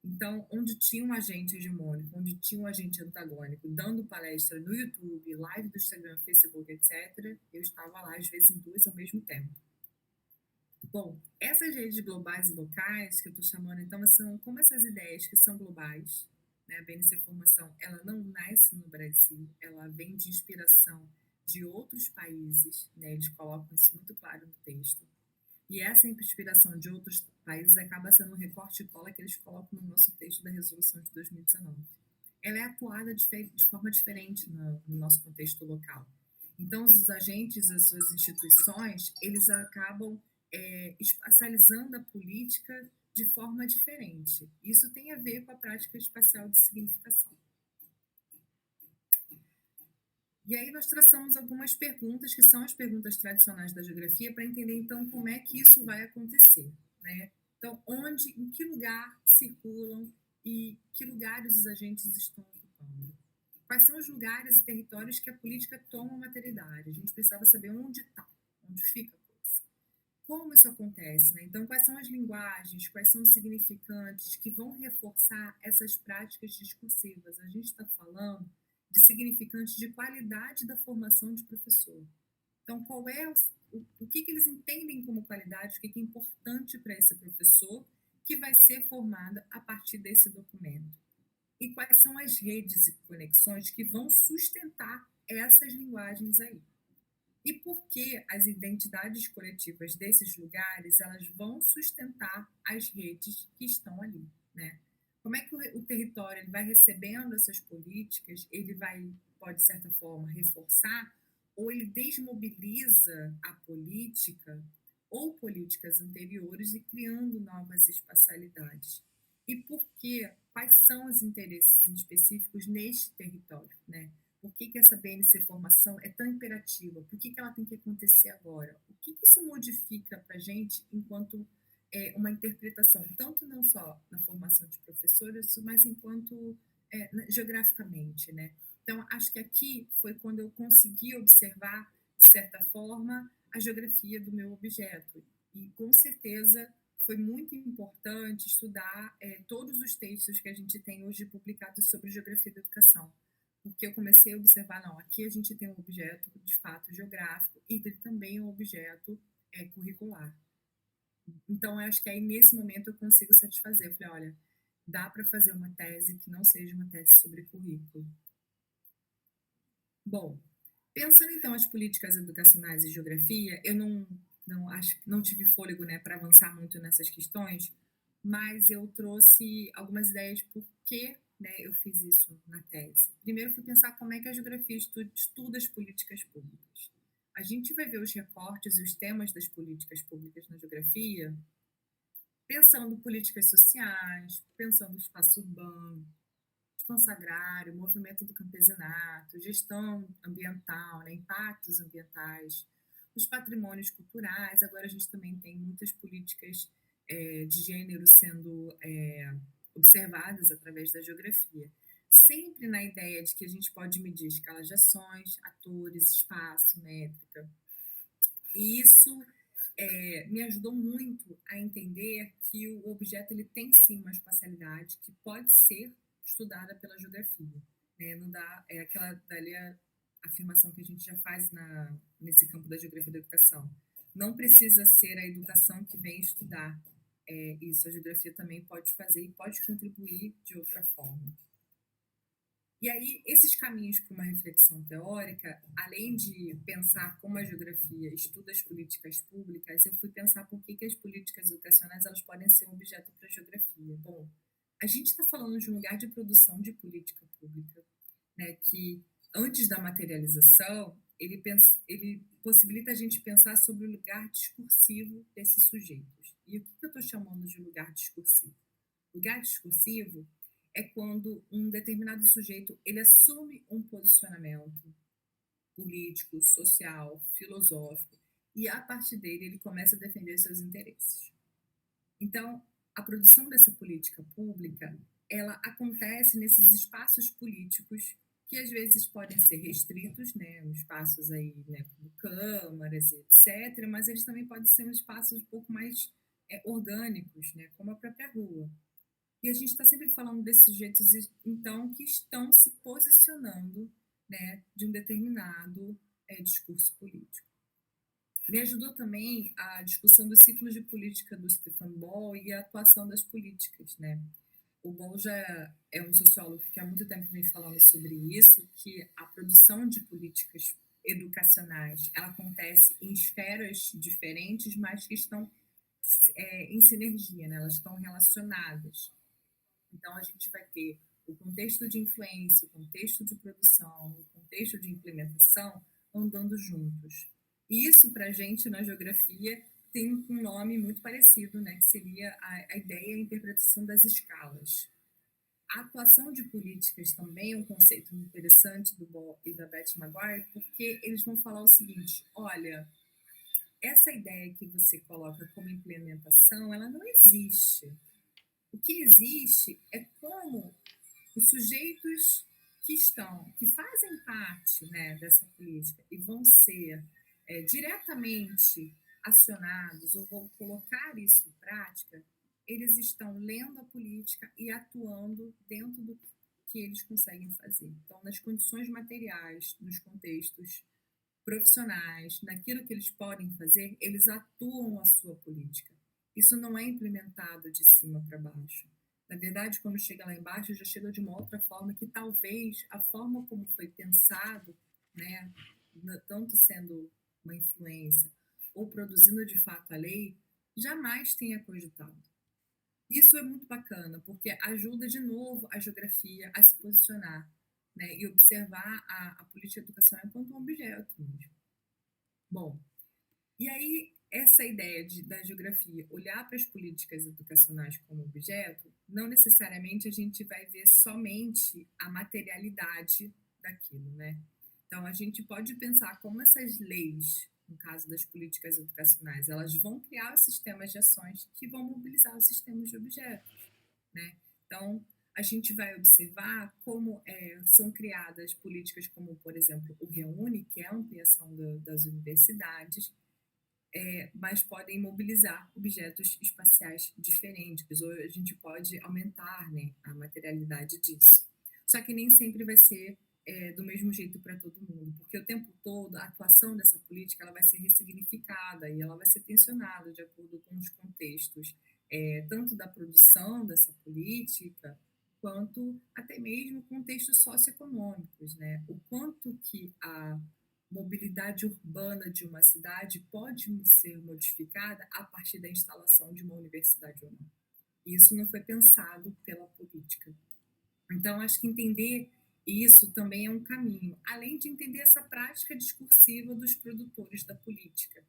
Então, onde tinha um agente hegemônico, onde tinha um agente antagônico, dando palestra no YouTube, live do Instagram, Facebook, etc., eu estava lá, às vezes, em duas ao mesmo tempo. Bom, essas redes globais e locais que eu estou chamando, então, são como essas ideias que são globais, né? A BNC Formação, ela não nasce no Brasil, ela vem de inspiração de outros países, né? Eles colocam isso muito claro no texto. E essa inspiração de outros países acaba sendo um recorte e cola que eles colocam no nosso texto da resolução de 2019. Ela é atuada de forma diferente no nosso contexto local. Então, os agentes, as suas instituições, eles acabam espacializando a política de forma diferente. Isso tem a ver com a prática espacial de significação. E aí nós traçamos algumas perguntas, que são as perguntas tradicionais da geografia, para entender, então, como é que isso vai acontecer, né? Então, em que lugar circulam e que lugares os agentes estão ocupando? Quais são os lugares e territórios que a política toma materialidade? A gente precisava saber onde está, onde fica a coisa. Como isso acontece, né? Então, quais são as linguagens, quais são os significantes que vão reforçar essas práticas discursivas? A gente está falando de significantes de qualidade da formação de professor. Então, qual é o que eles entendem como qualidade, o que é importante para esse professor que vai ser formado a partir desse documento? E quais são as redes e conexões que vão sustentar essas linguagens aí? E por que as identidades coletivas desses lugares elas vão sustentar as redes que estão ali, né? Como é que o território ele vai recebendo essas políticas, ele vai, pode, de certa forma, reforçar, ou ele desmobiliza a política ou políticas anteriores e criando novas espacialidades? E por quê? Quais são os interesses específicos neste território, né? Por que essa BNC formação é tão imperativa? Por que ela tem que acontecer agora? O que isso modifica para a gente enquanto uma interpretação, tanto não só na formação de professores, mas enquanto geograficamente, né? Então, acho que aqui foi quando eu consegui observar, de certa forma, a geografia do meu objeto. E, com certeza, foi muito importante estudar todos os textos que a gente tem hoje publicados sobre geografia da educação, porque eu comecei a observar, não, aqui a gente tem um objeto de fato geográfico e também um objeto curricular. Então, eu acho que aí nesse momento eu consigo satisfazer. Eu falei, olha, dá para fazer uma tese que não seja uma tese sobre currículo. Bom, pensando então as políticas educacionais e geografia, eu não tive fôlego, né, para avançar muito nessas questões, mas eu trouxe algumas ideias por que, né, eu fiz isso na tese. Primeiro, fui pensar como é que a geografia estuda as políticas públicas. A gente vai ver os recortes e os temas das políticas públicas na geografia, pensando políticas sociais, pensando espaço urbano, expansão agrária, movimento do campesinato, gestão ambiental, né, impactos ambientais, os patrimônios culturais. Agora a gente também tem muitas políticas de gênero sendo observadas através da geografia. Sempre na ideia de que a gente pode medir escalas de ações, atores, espaço, métrica. E isso me ajudou muito a entender que o objeto ele tem sim uma espacialidade que pode ser estudada pela geografia, né? Não dá aquela dali a afirmação que a gente já faz nesse campo da geografia da educação. Não precisa ser a educação que vem estudar isso, a geografia também pode fazer e pode contribuir de outra forma. E aí, esses caminhos para uma reflexão teórica, além de pensar como a geografia estuda as políticas públicas, eu fui pensar por que as políticas educacionais elas podem ser um objeto para a geografia. Bom, a gente está falando de um lugar de produção de política pública, né, que antes da materialização, ele possibilita a gente pensar sobre o lugar discursivo desses sujeitos. E o que eu estou chamando de lugar discursivo? Lugar discursivo é quando um determinado sujeito ele assume um posicionamento político, social, filosófico e a partir dele ele começa a defender seus interesses. Então, a produção dessa política pública, ela acontece nesses espaços políticos que às vezes podem ser restritos, né, espaços aí, né, como câmaras, etc., mas eles também podem ser espaços um pouco mais orgânicos, né, como a própria rua. E a gente está sempre falando desses sujeitos, então, que estão se posicionando, né, de um determinado discurso político. Me ajudou também a discussão dos ciclos de política do Stefan Ball e a atuação das políticas, né? O Ball já é um sociólogo que há muito tempo vem falando sobre isso, que a produção de políticas educacionais ela acontece em esferas diferentes, mas que estão em sinergia, né? Elas estão relacionadas. Então, a gente vai ter o contexto de influência, o contexto de produção, o contexto de implementação andando juntos. E isso, para a gente, na geografia, tem um nome muito parecido, né, que seria a ideia e a interpretação das escalas. A atuação de políticas também é um conceito interessante do Ball e da Beth Maguire, porque eles vão falar o seguinte: olha, essa ideia que você coloca como implementação, ela não existe. O que existe é como os sujeitos que fazem parte, né, dessa política e vão ser diretamente acionados ou vão colocar isso em prática, eles estão lendo a política e atuando dentro do que eles conseguem fazer. Então, nas condições materiais, nos contextos profissionais, naquilo que eles podem fazer, eles atuam a sua política. Isso não é implementado de cima para baixo. Na verdade, quando chega lá embaixo, já chega de uma outra forma que talvez a forma como foi pensado, né, tanto sendo uma influência ou produzindo de fato a lei, jamais tenha cogitado. Isso é muito bacana, porque ajuda de novo a geografia a se posicionar, né, e observar a política educacional enquanto um objeto mesmo. Bom, e aí essa ideia da geografia olhar para as políticas educacionais como objeto, não necessariamente a gente vai ver somente a materialidade daquilo, né? Então a gente pode pensar como essas leis, no caso das políticas educacionais, elas vão criar sistemas de ações que vão mobilizar os sistemas de objetos, né? Então a gente vai observar como são criadas políticas como, por exemplo, o REUNE, que é a ampliação das universidades, mas podem mobilizar objetos espaciais diferentes, ou a gente pode aumentar, né, a materialidade disso. Só que nem sempre vai ser do mesmo jeito para todo mundo, porque o tempo todo a atuação dessa política ela vai ser ressignificada e ela vai ser tensionada de acordo com os contextos, tanto da produção dessa política, quanto até mesmo contextos socioeconômicos, né? O quanto que a mobilidade urbana de uma cidade pode ser modificada a partir da instalação de uma universidade ou não. Isso não foi pensado pela política. Então, acho que entender isso também é um caminho, além de entender essa prática discursiva dos produtores da política,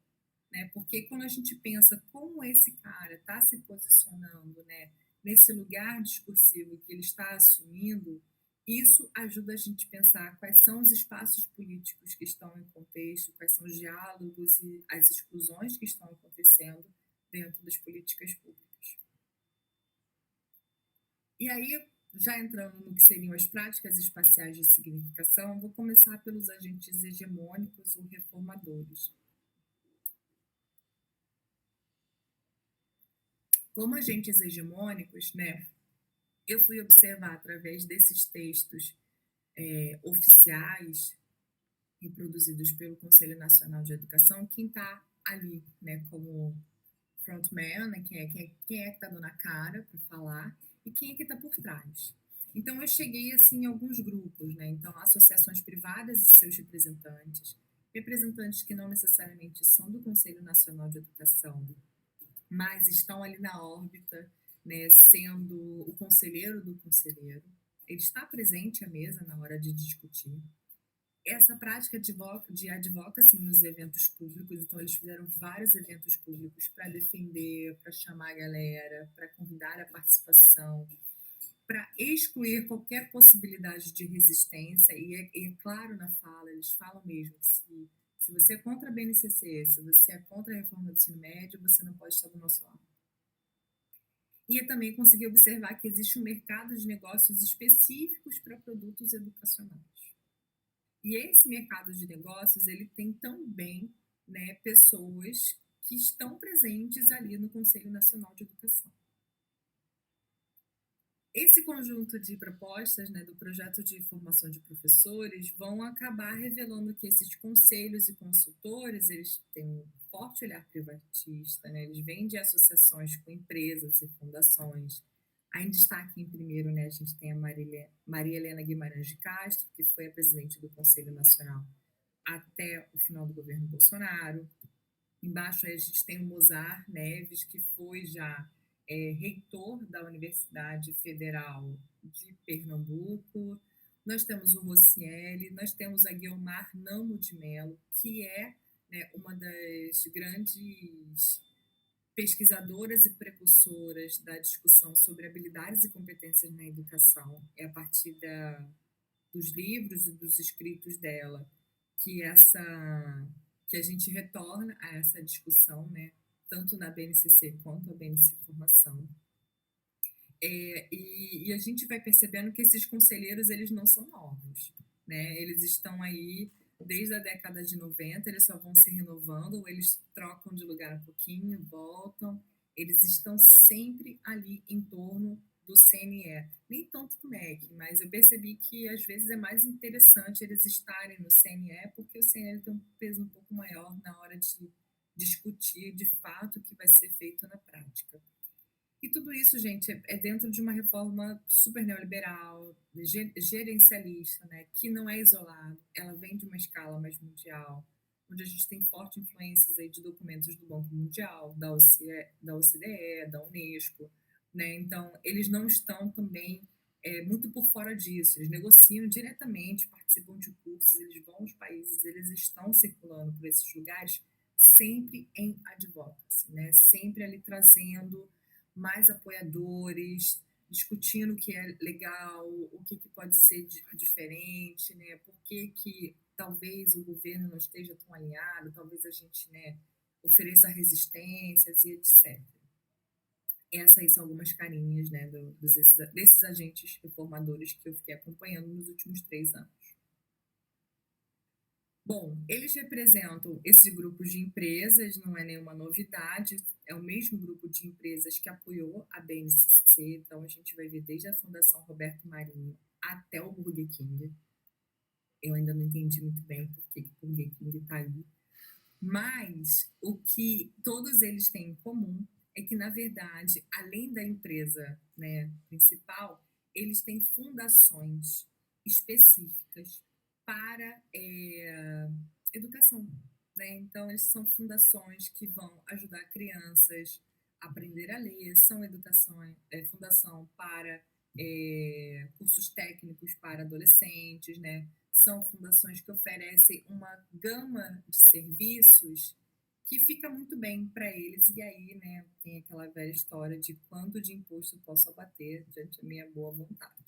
né? Porque quando a gente pensa como esse cara está se posicionando, né, nesse lugar discursivo que ele está assumindo, isso ajuda a gente a pensar quais são os espaços políticos que estão em contexto, quais são os diálogos e as exclusões que estão acontecendo dentro das políticas públicas. E aí, já entrando no que seriam as práticas espaciais de significação, vou começar pelos agentes hegemônicos ou reformadores. Como agentes hegemônicos, né, eu fui observar através desses textos oficiais reproduzidos pelo Conselho Nacional de Educação quem está ali, né, como frontman, né, quem é que está dando a cara para falar e quem é que está por trás. Então eu cheguei assim em alguns grupos, né? Então associações privadas e seus representantes, representantes que não necessariamente são do Conselho Nacional de Educação, mas estão ali na órbita, né, sendo o conselheiro do conselheiro. Ele está presente à mesa na hora de discutir. Essa prática de advocacy nos eventos públicos, então eles fizeram vários eventos públicos para defender, para chamar a galera, para convidar a participação, para excluir qualquer possibilidade de resistência, e é claro na fala, eles falam mesmo que se você é contra a BNCC, se você é contra a reforma do ensino médio, você não pode estar do nosso lado. E eu também consegui observar que existe um mercado de negócios específicos para produtos educacionais. E esse mercado de negócios, ele tem também, né, pessoas que estão presentes ali no Conselho Nacional de Educação. Esse conjunto de propostas, né, do projeto de formação de professores vão acabar revelando que esses conselhos e consultores, eles têm um forte olhar privatista, né, eles vêm de associações com empresas e fundações. Aí em destaque em primeiro, né, a gente tem a Maria Helena Guimarães de Castro, que foi a presidente do Conselho Nacional até o final do governo Bolsonaro. Embaixo aí a gente tem o Mozar Neves, que foi já reitor da Universidade Federal de Pernambuco. Nós temos o Rocieli, nós temos a Guiomar Namo de Mello, que é, né, uma das grandes pesquisadoras e precursoras da discussão sobre habilidades e competências na educação. É a partir dos livros e dos escritos dela que essa que a gente retorna a essa discussão, né, tanto na BNCC quanto na BNC Formação. E a gente vai percebendo que esses conselheiros, eles não são novos, né? Eles estão aí desde a década de 90, eles só vão se renovando, ou eles trocam de lugar um pouquinho, voltam. Eles estão sempre ali em torno do CNE. Nem tanto do MEC, mas eu percebi que às vezes é mais interessante eles estarem no CNE, porque o CNE tem um peso um pouco maior na hora de discutir de fato o que vai ser feito na prática. E tudo isso, gente, é dentro de uma reforma super neoliberal, gerencialista, né, que não é isolado, ela vem de uma escala mais mundial, onde a gente tem forte influências aí de documentos do Banco Mundial, da OCDE, da Unesco, né? Então, eles não estão também muito por fora disso, eles negociam diretamente, participam de cursos, eles vão aos países, eles estão circulando por esses lugares sempre em advocacy, né? Sempre ali trazendo mais apoiadores, discutindo o que é legal, o que pode ser diferente, né? Por que talvez o governo não esteja tão alinhado, talvez a gente, né, ofereça resistências e etc. Essas aí são algumas carinhas, né, desses agentes reformadores que eu fiquei acompanhando nos últimos 3 anos. Bom, eles representam esses grupos de empresas, não é nenhuma novidade, é o mesmo grupo de empresas que apoiou a BNCC, então a gente vai ver desde a Fundação Roberto Marinho até o Burger King. Eu ainda não entendi muito bem por que o Burger King está aí. Mas o que todos eles têm em comum é que, na verdade, além da empresa, né, principal, eles têm fundações específicas para educação, né? Então, eles são fundações que vão ajudar crianças a aprender a ler, são fundação para cursos técnicos para adolescentes, né? São fundações que oferecem uma gama de serviços que fica muito bem para eles, e aí, né, tem aquela velha história de quanto de imposto eu posso abater diante da minha boa vontade.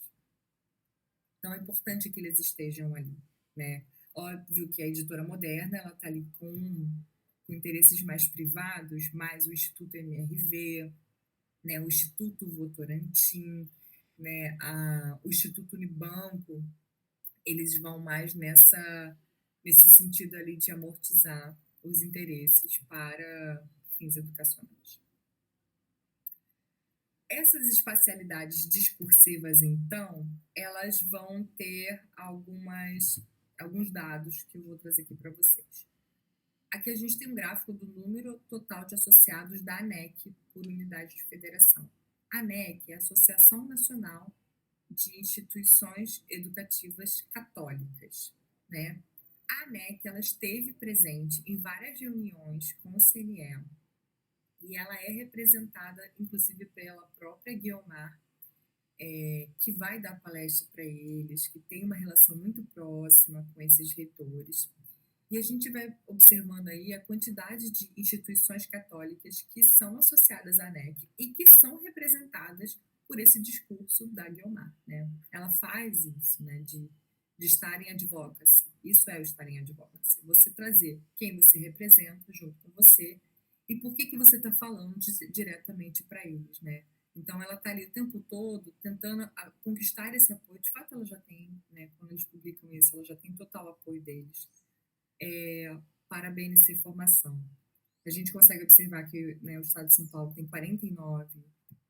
Então é importante que eles estejam ali, né? Óbvio que a editora Moderna, ela está ali com interesses mais privados, mais o Instituto MRV, né, o Instituto Votorantim, né, o Instituto Unibanco, eles vão mais nesse sentido ali de amortizar os interesses para fins educacionais. Essas espacialidades discursivas, então, elas vão ter alguns dados que eu vou trazer aqui para vocês. Aqui a gente tem um gráfico do número total de associados da ANEC por unidade de federação. A ANEC é a Associação Nacional de Instituições Educativas Católicas, né? A ANEC, ela esteve presente em várias reuniões com o CNE e ela é representada, inclusive, pela própria Guiomar, que vai dar palestra para eles, que tem uma relação muito próxima com esses reitores. E a gente vai observando aí a quantidade de instituições católicas que são associadas à ANEC e que são representadas por esse discurso da Guiomar, né? Ela faz isso, né, de estar em advocacy. Isso é o estar em advocacy. Você trazer quem você representa junto com você e por que você está falando diretamente para eles, né? Então, ela está ali o tempo todo tentando conquistar esse apoio. De fato, ela já tem, né, quando eles publicam isso, ela já tem total apoio deles. Para a BNC Formação. A gente consegue observar que, né, o Estado de São Paulo tem 49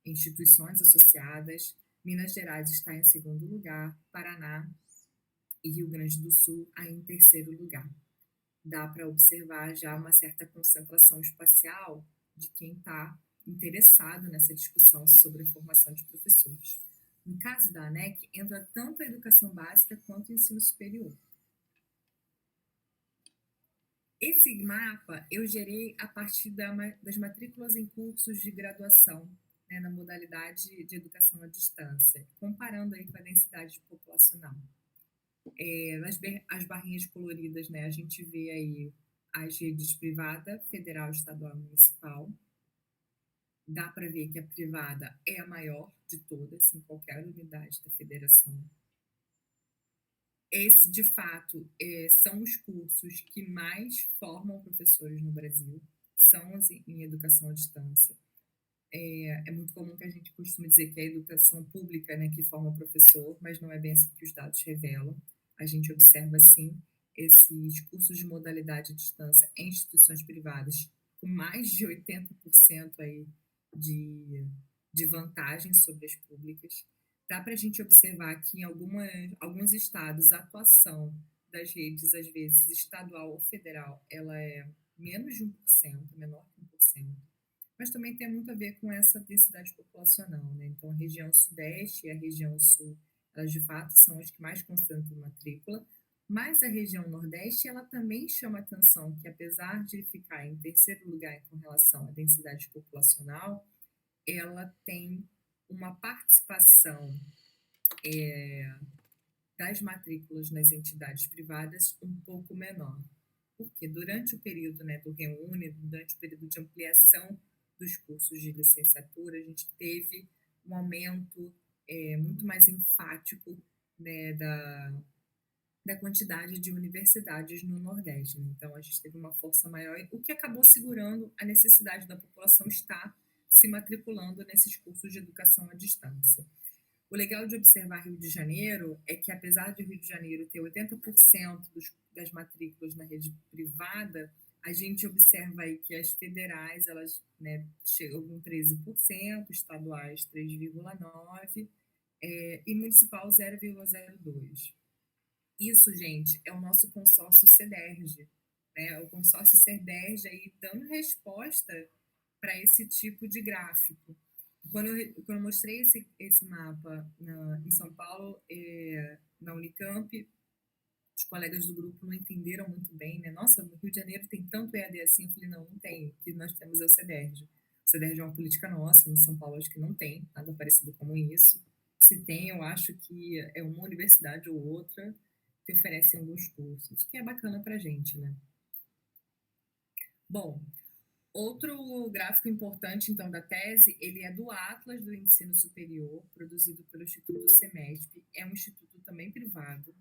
instituições associadas, Minas Gerais está em segundo lugar, Paraná e Rio Grande do Sul aí em terceiro lugar. Dá para observar já uma certa concentração espacial de quem está interessado nessa discussão sobre a formação de professores. No caso da ANEC, entra tanto a educação básica quanto o ensino superior. Esse mapa eu gerei a partir das matrículas em cursos de graduação, né, na modalidade de educação à distância, comparando aí com a densidade populacional. As barrinhas coloridas, né, a gente vê aí as redes privada, federal, estadual e municipal. Dá para ver que a privada é a maior de todas, em qualquer unidade da federação. Esse, de fato, são os cursos que mais formam professores no Brasil, são os em educação à distância. É muito comum que a gente costume dizer que é a educação pública, né, que forma o professor, mas não é bem assim que os dados revelam. A gente observa, sim, esses cursos de modalidade à distância em instituições privadas com mais de 80% aí de vantagem sobre as públicas. Dá para a gente observar que em alguns estados a atuação das redes, às vezes estadual ou federal, ela é menos de 1%, menor que 1%, mas também tem muito a ver com essa densidade populacional, né? Então, a região sudeste e a região sul, elas de fato são as que mais concentram matrícula, mas a região nordeste, ela também chama atenção que, apesar de ficar em terceiro lugar com relação à densidade populacional, ela tem uma participação das matrículas nas entidades privadas um pouco menor. Porque durante o período, né, do Reúne, durante o período de ampliação dos cursos de licenciatura, a gente teve um aumento muito mais enfático, né, da quantidade de universidades no Nordeste, né? Então, a gente teve uma força maior, o que acabou segurando a necessidade da população estar se matriculando nesses cursos de educação à distância. O legal de observar Rio de Janeiro é que, apesar de Rio de Janeiro ter 80% das matrículas na rede privada, a gente observa aí que as federais, elas, né, chegam com 13%, estaduais 3,9% e municipal 0,02%. Isso, gente, é o nosso consórcio CEDERJ, né? O consórcio CEDERJ aí dando resposta para esse tipo de gráfico. Quando eu mostrei esse mapa em São Paulo, na Unicamp, os colegas do grupo não entenderam muito bem, né? Nossa, no Rio de Janeiro tem tanto EAD assim. Eu falei, não tem. O que nós temos é o CEDERJ. O CEDERJ é uma política nossa, em São Paulo acho que não tem nada parecido como isso. Se tem, eu acho que é uma universidade ou outra que oferece alguns cursos, que é bacana pra gente, né? Bom, outro gráfico importante, então, da tese, ele é do Atlas do Ensino Superior, produzido pelo Instituto Semesp. É um instituto também privado,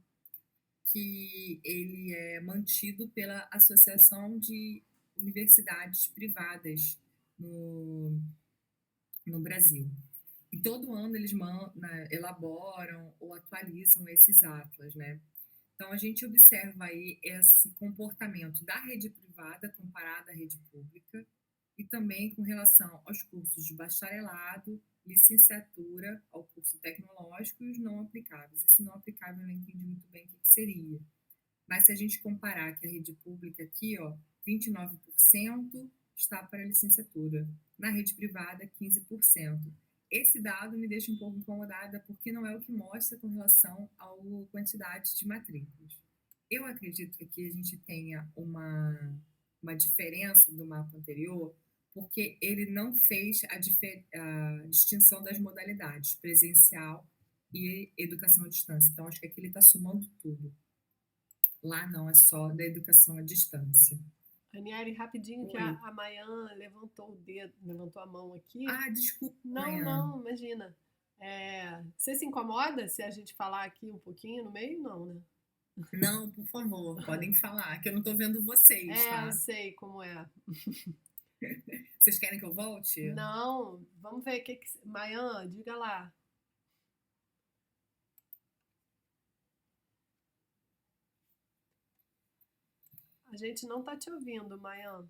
que ele é mantido pela Associação de Universidades Privadas no Brasil. E todo ano eles elaboram ou atualizam esses atlas, né? Então, a gente observa aí esse comportamento da rede privada comparada à rede pública e também com relação aos cursos de bacharelado, licenciatura, ao curso tecnológico e os não aplicáveis. Esse não aplicável eu não entendi muito bem o que seria. Mas se a gente comparar que a rede pública aqui, ó, 29% está para a licenciatura. Na rede privada, 15%. Esse dado me deixa um pouco incomodada porque não é o que mostra com relação à quantidade de matrículas. Eu acredito que aqui a gente tenha uma diferença do mapa anterior porque ele não fez a distinção das modalidades, presencial e educação à distância. Então, acho que aqui ele está somando tudo. Lá não, é só da educação à distância. Aniele, rapidinho, que a Mayan levantou o dedo, levantou a mão aqui. Ah, desculpa, Não, imagina. Você se incomoda se a gente falar aqui um pouquinho no meio? Não, né? Não, por favor, podem falar, que eu não tô vendo vocês, tá? Eu sei como é. Vocês querem que eu volte? Não, vamos ver o que... Mayan, diga lá. A gente não tá te ouvindo, Mayan.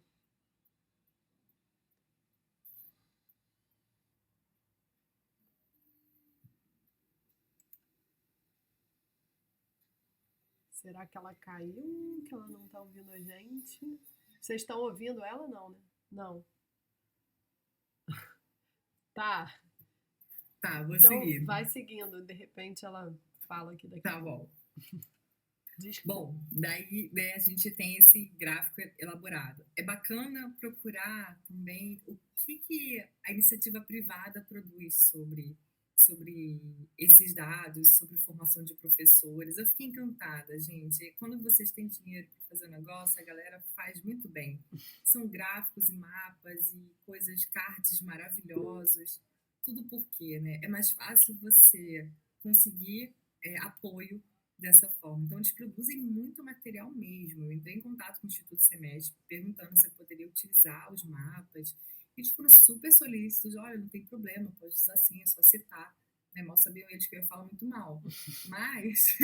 Será que ela caiu? Que ela não tá ouvindo a gente? Vocês estão ouvindo ela, não, né? Não. Tá. Tá, vou Então seguir. vai seguindo. De repente ela fala aqui daqui a Tá pouco. bom. Desculpa. Bom, daí, né, a gente tem esse gráfico elaborado. É bacana procurar também o que a iniciativa privada produz sobre esses dados, sobre formação de professores. Eu fiquei encantada, gente. Quando vocês têm dinheiro para fazer um negócio, a galera faz muito bem. São gráficos e mapas e coisas, cards maravilhosos. Tudo porque, né? É mais fácil você conseguir apoio dessa forma. Então, eles produzem muito material mesmo. Eu entrei em contato com o Instituto Semestre, perguntando se eu poderia utilizar os mapas. Eles foram super solícitos. Olha, não tem problema, pode usar sim, é só citar. Né? Mal sabiam eles que eu ia falar muito mal. Mas...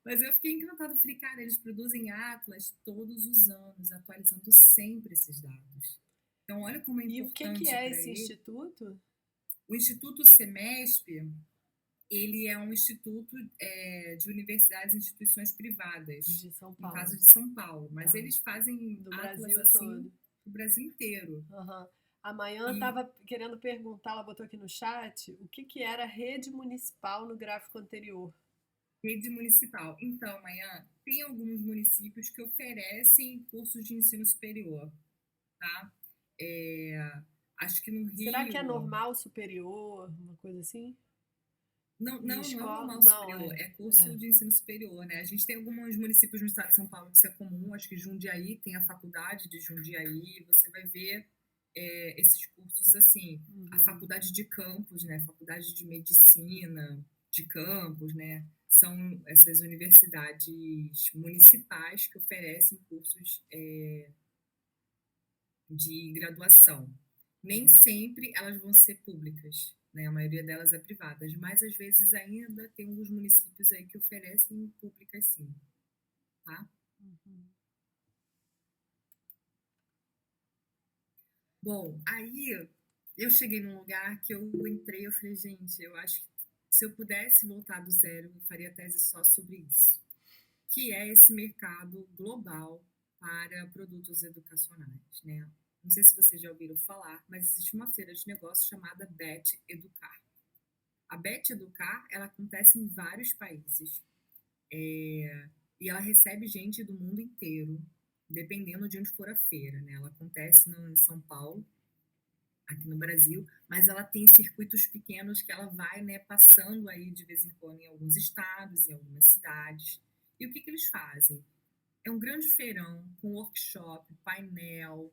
Mas eu fiquei encantada. Falei, cara, eles produzem Atlas todos os anos, atualizando sempre esses dados. Então, olha como é E o que importante é para esse ele. instituto? O Instituto Semesp, ele é um instituto de universidades e instituições privadas, De São no Paulo. caso de São Paulo, mas Tá. eles fazem Do Atlas Brasil assim todo. do Brasil inteiro. Uhum. A Mayan E estava querendo perguntar, ela botou aqui no chat, o que era rede municipal no gráfico anterior. rede municipal. Então, Mayan, tem alguns municípios que oferecem cursos de ensino superior, tá? Acho que no Será que é Rio... normal superior, uma coisa assim? Não é escola? normal Não, superior, é curso de ensino superior, né? A gente tem alguns municípios no estado de São Paulo que isso é comum, acho que Jundiaí tem a faculdade de Jundiaí, você vai ver esses cursos assim, a faculdade de campus, né? Faculdade de medicina de campus, né? São essas universidades municipais que oferecem cursos de graduação. Nem sempre elas vão ser públicas, né? A maioria delas é privadas, mas às vezes ainda tem alguns municípios aí que oferecem públicas sim, tá? Bom, aí eu cheguei num lugar que eu entrei, eu falei, gente, eu acho que se eu pudesse voltar do zero, eu faria tese só sobre isso, que é esse mercado global para produtos educacionais, né? Não sei se vocês já ouviram falar, mas existe uma feira de negócios chamada Bet Educar. A Bet Educar, ela acontece em vários países e ela recebe gente do mundo inteiro, dependendo de onde for a feira, né? Ela acontece em São Paulo, aqui no Brasil, mas ela tem circuitos pequenos que ela vai, né, passando aí de vez em quando em alguns estados, em algumas cidades. E o que eles fazem? É um grande feirão com workshop, painel,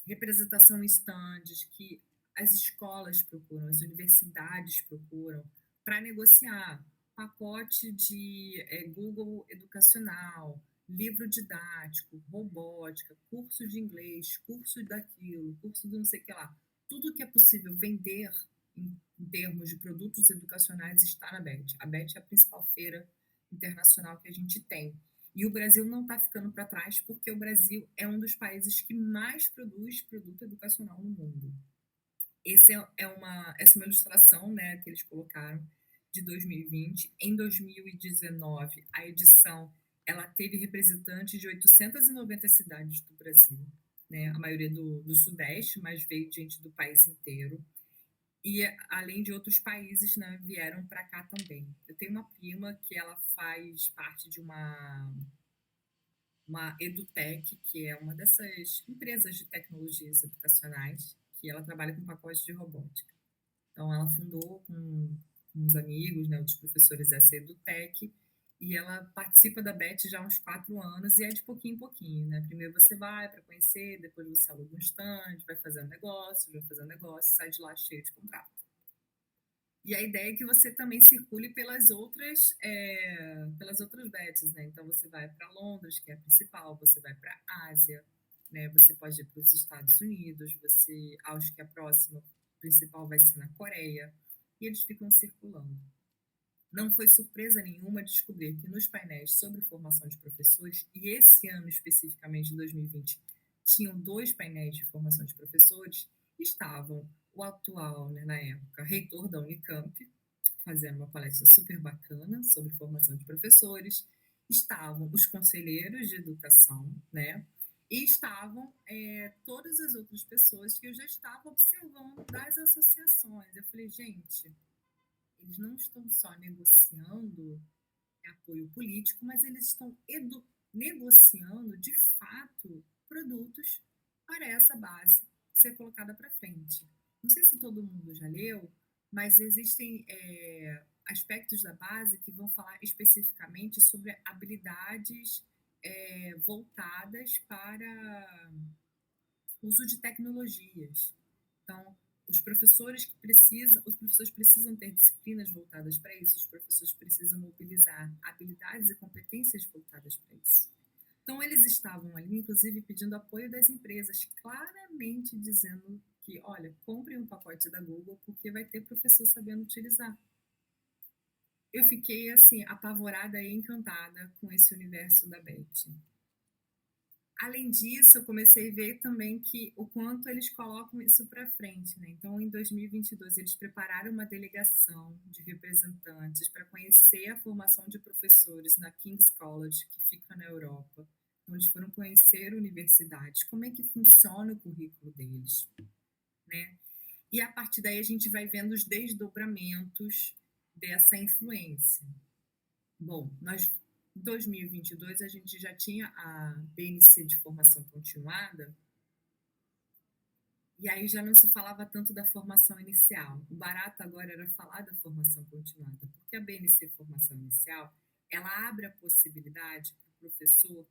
representação em stands que as escolas procuram, as universidades procuram para negociar pacote de Google educacional, livro didático, robótica, curso de inglês, curso daquilo, curso do não sei o que lá. Tudo que é possível vender em termos de produtos educacionais está na BET. A BET é a principal feira internacional que a gente tem. E o Brasil não está ficando para trás, porque o Brasil é um dos países que mais produz produto educacional no mundo. Essa é uma ilustração, né, que eles colocaram de 2020. Em 2019, a edição ela teve representantes de 890 cidades do Brasil, né, a maioria do Sudeste, mas veio gente do país inteiro. E além de outros países, né, vieram para cá também. Eu tenho uma prima que ela faz parte de uma EduTech, que é uma dessas empresas de tecnologias educacionais, que ela trabalha com pacotes de robótica. Então, ela fundou com uns amigos, né, outros professores, essa EduTech, e ela participa da BET já há uns 4 anos, e é de pouquinho em pouquinho, né? Primeiro você vai para conhecer, depois você aluga um stand, vai fazendo negócio, sai de lá cheio de contrato. E a ideia é que você também circule pelas outras bets, né? Então você vai para Londres, que é a principal, você vai para a Ásia, né? Você pode ir para os Estados Unidos, acho que a próxima principal vai ser na Coreia, e eles ficam circulando. Não foi surpresa nenhuma descobrir que nos painéis sobre formação de professores, e esse ano especificamente, de 2020, tinham 2 painéis de formação de professores, estavam o atual, né, na época, reitor da Unicamp, fazendo uma palestra super bacana sobre formação de professores, estavam os conselheiros de educação, né? E estavam todas as outras pessoas que eu já estava observando das associações. Eu falei, gente, eles não estão só negociando apoio político, mas eles estão negociando, de fato, produtos para essa base ser colocada para frente. Não sei se todo mundo já leu, mas existem aspectos da base que vão falar especificamente sobre habilidades voltadas para uso de tecnologias. Então, os professores precisam ter disciplinas voltadas para isso, os professores precisam mobilizar habilidades e competências voltadas para isso. Então, eles estavam ali, inclusive, pedindo apoio das empresas, claramente dizendo que, olha, comprem um pacote da Google porque vai ter professor sabendo utilizar. Eu fiquei, assim, apavorada e encantada com esse universo da Beth. Além disso, eu comecei a ver também que o quanto eles colocam isso para frente, né? Então, em 2022, eles prepararam uma delegação de representantes para conhecer a formação de professores na King's College, que fica na Europa. Então, eles foram conhecer universidades, como é que funciona o currículo deles, né? E a partir daí a gente vai vendo os desdobramentos dessa influência. Bom, em 2022 a gente já tinha a BNC de formação continuada, e aí já não se falava tanto da formação inicial. O barato agora era falar da formação continuada, porque a BNC formação inicial, ela abre a possibilidade para o professor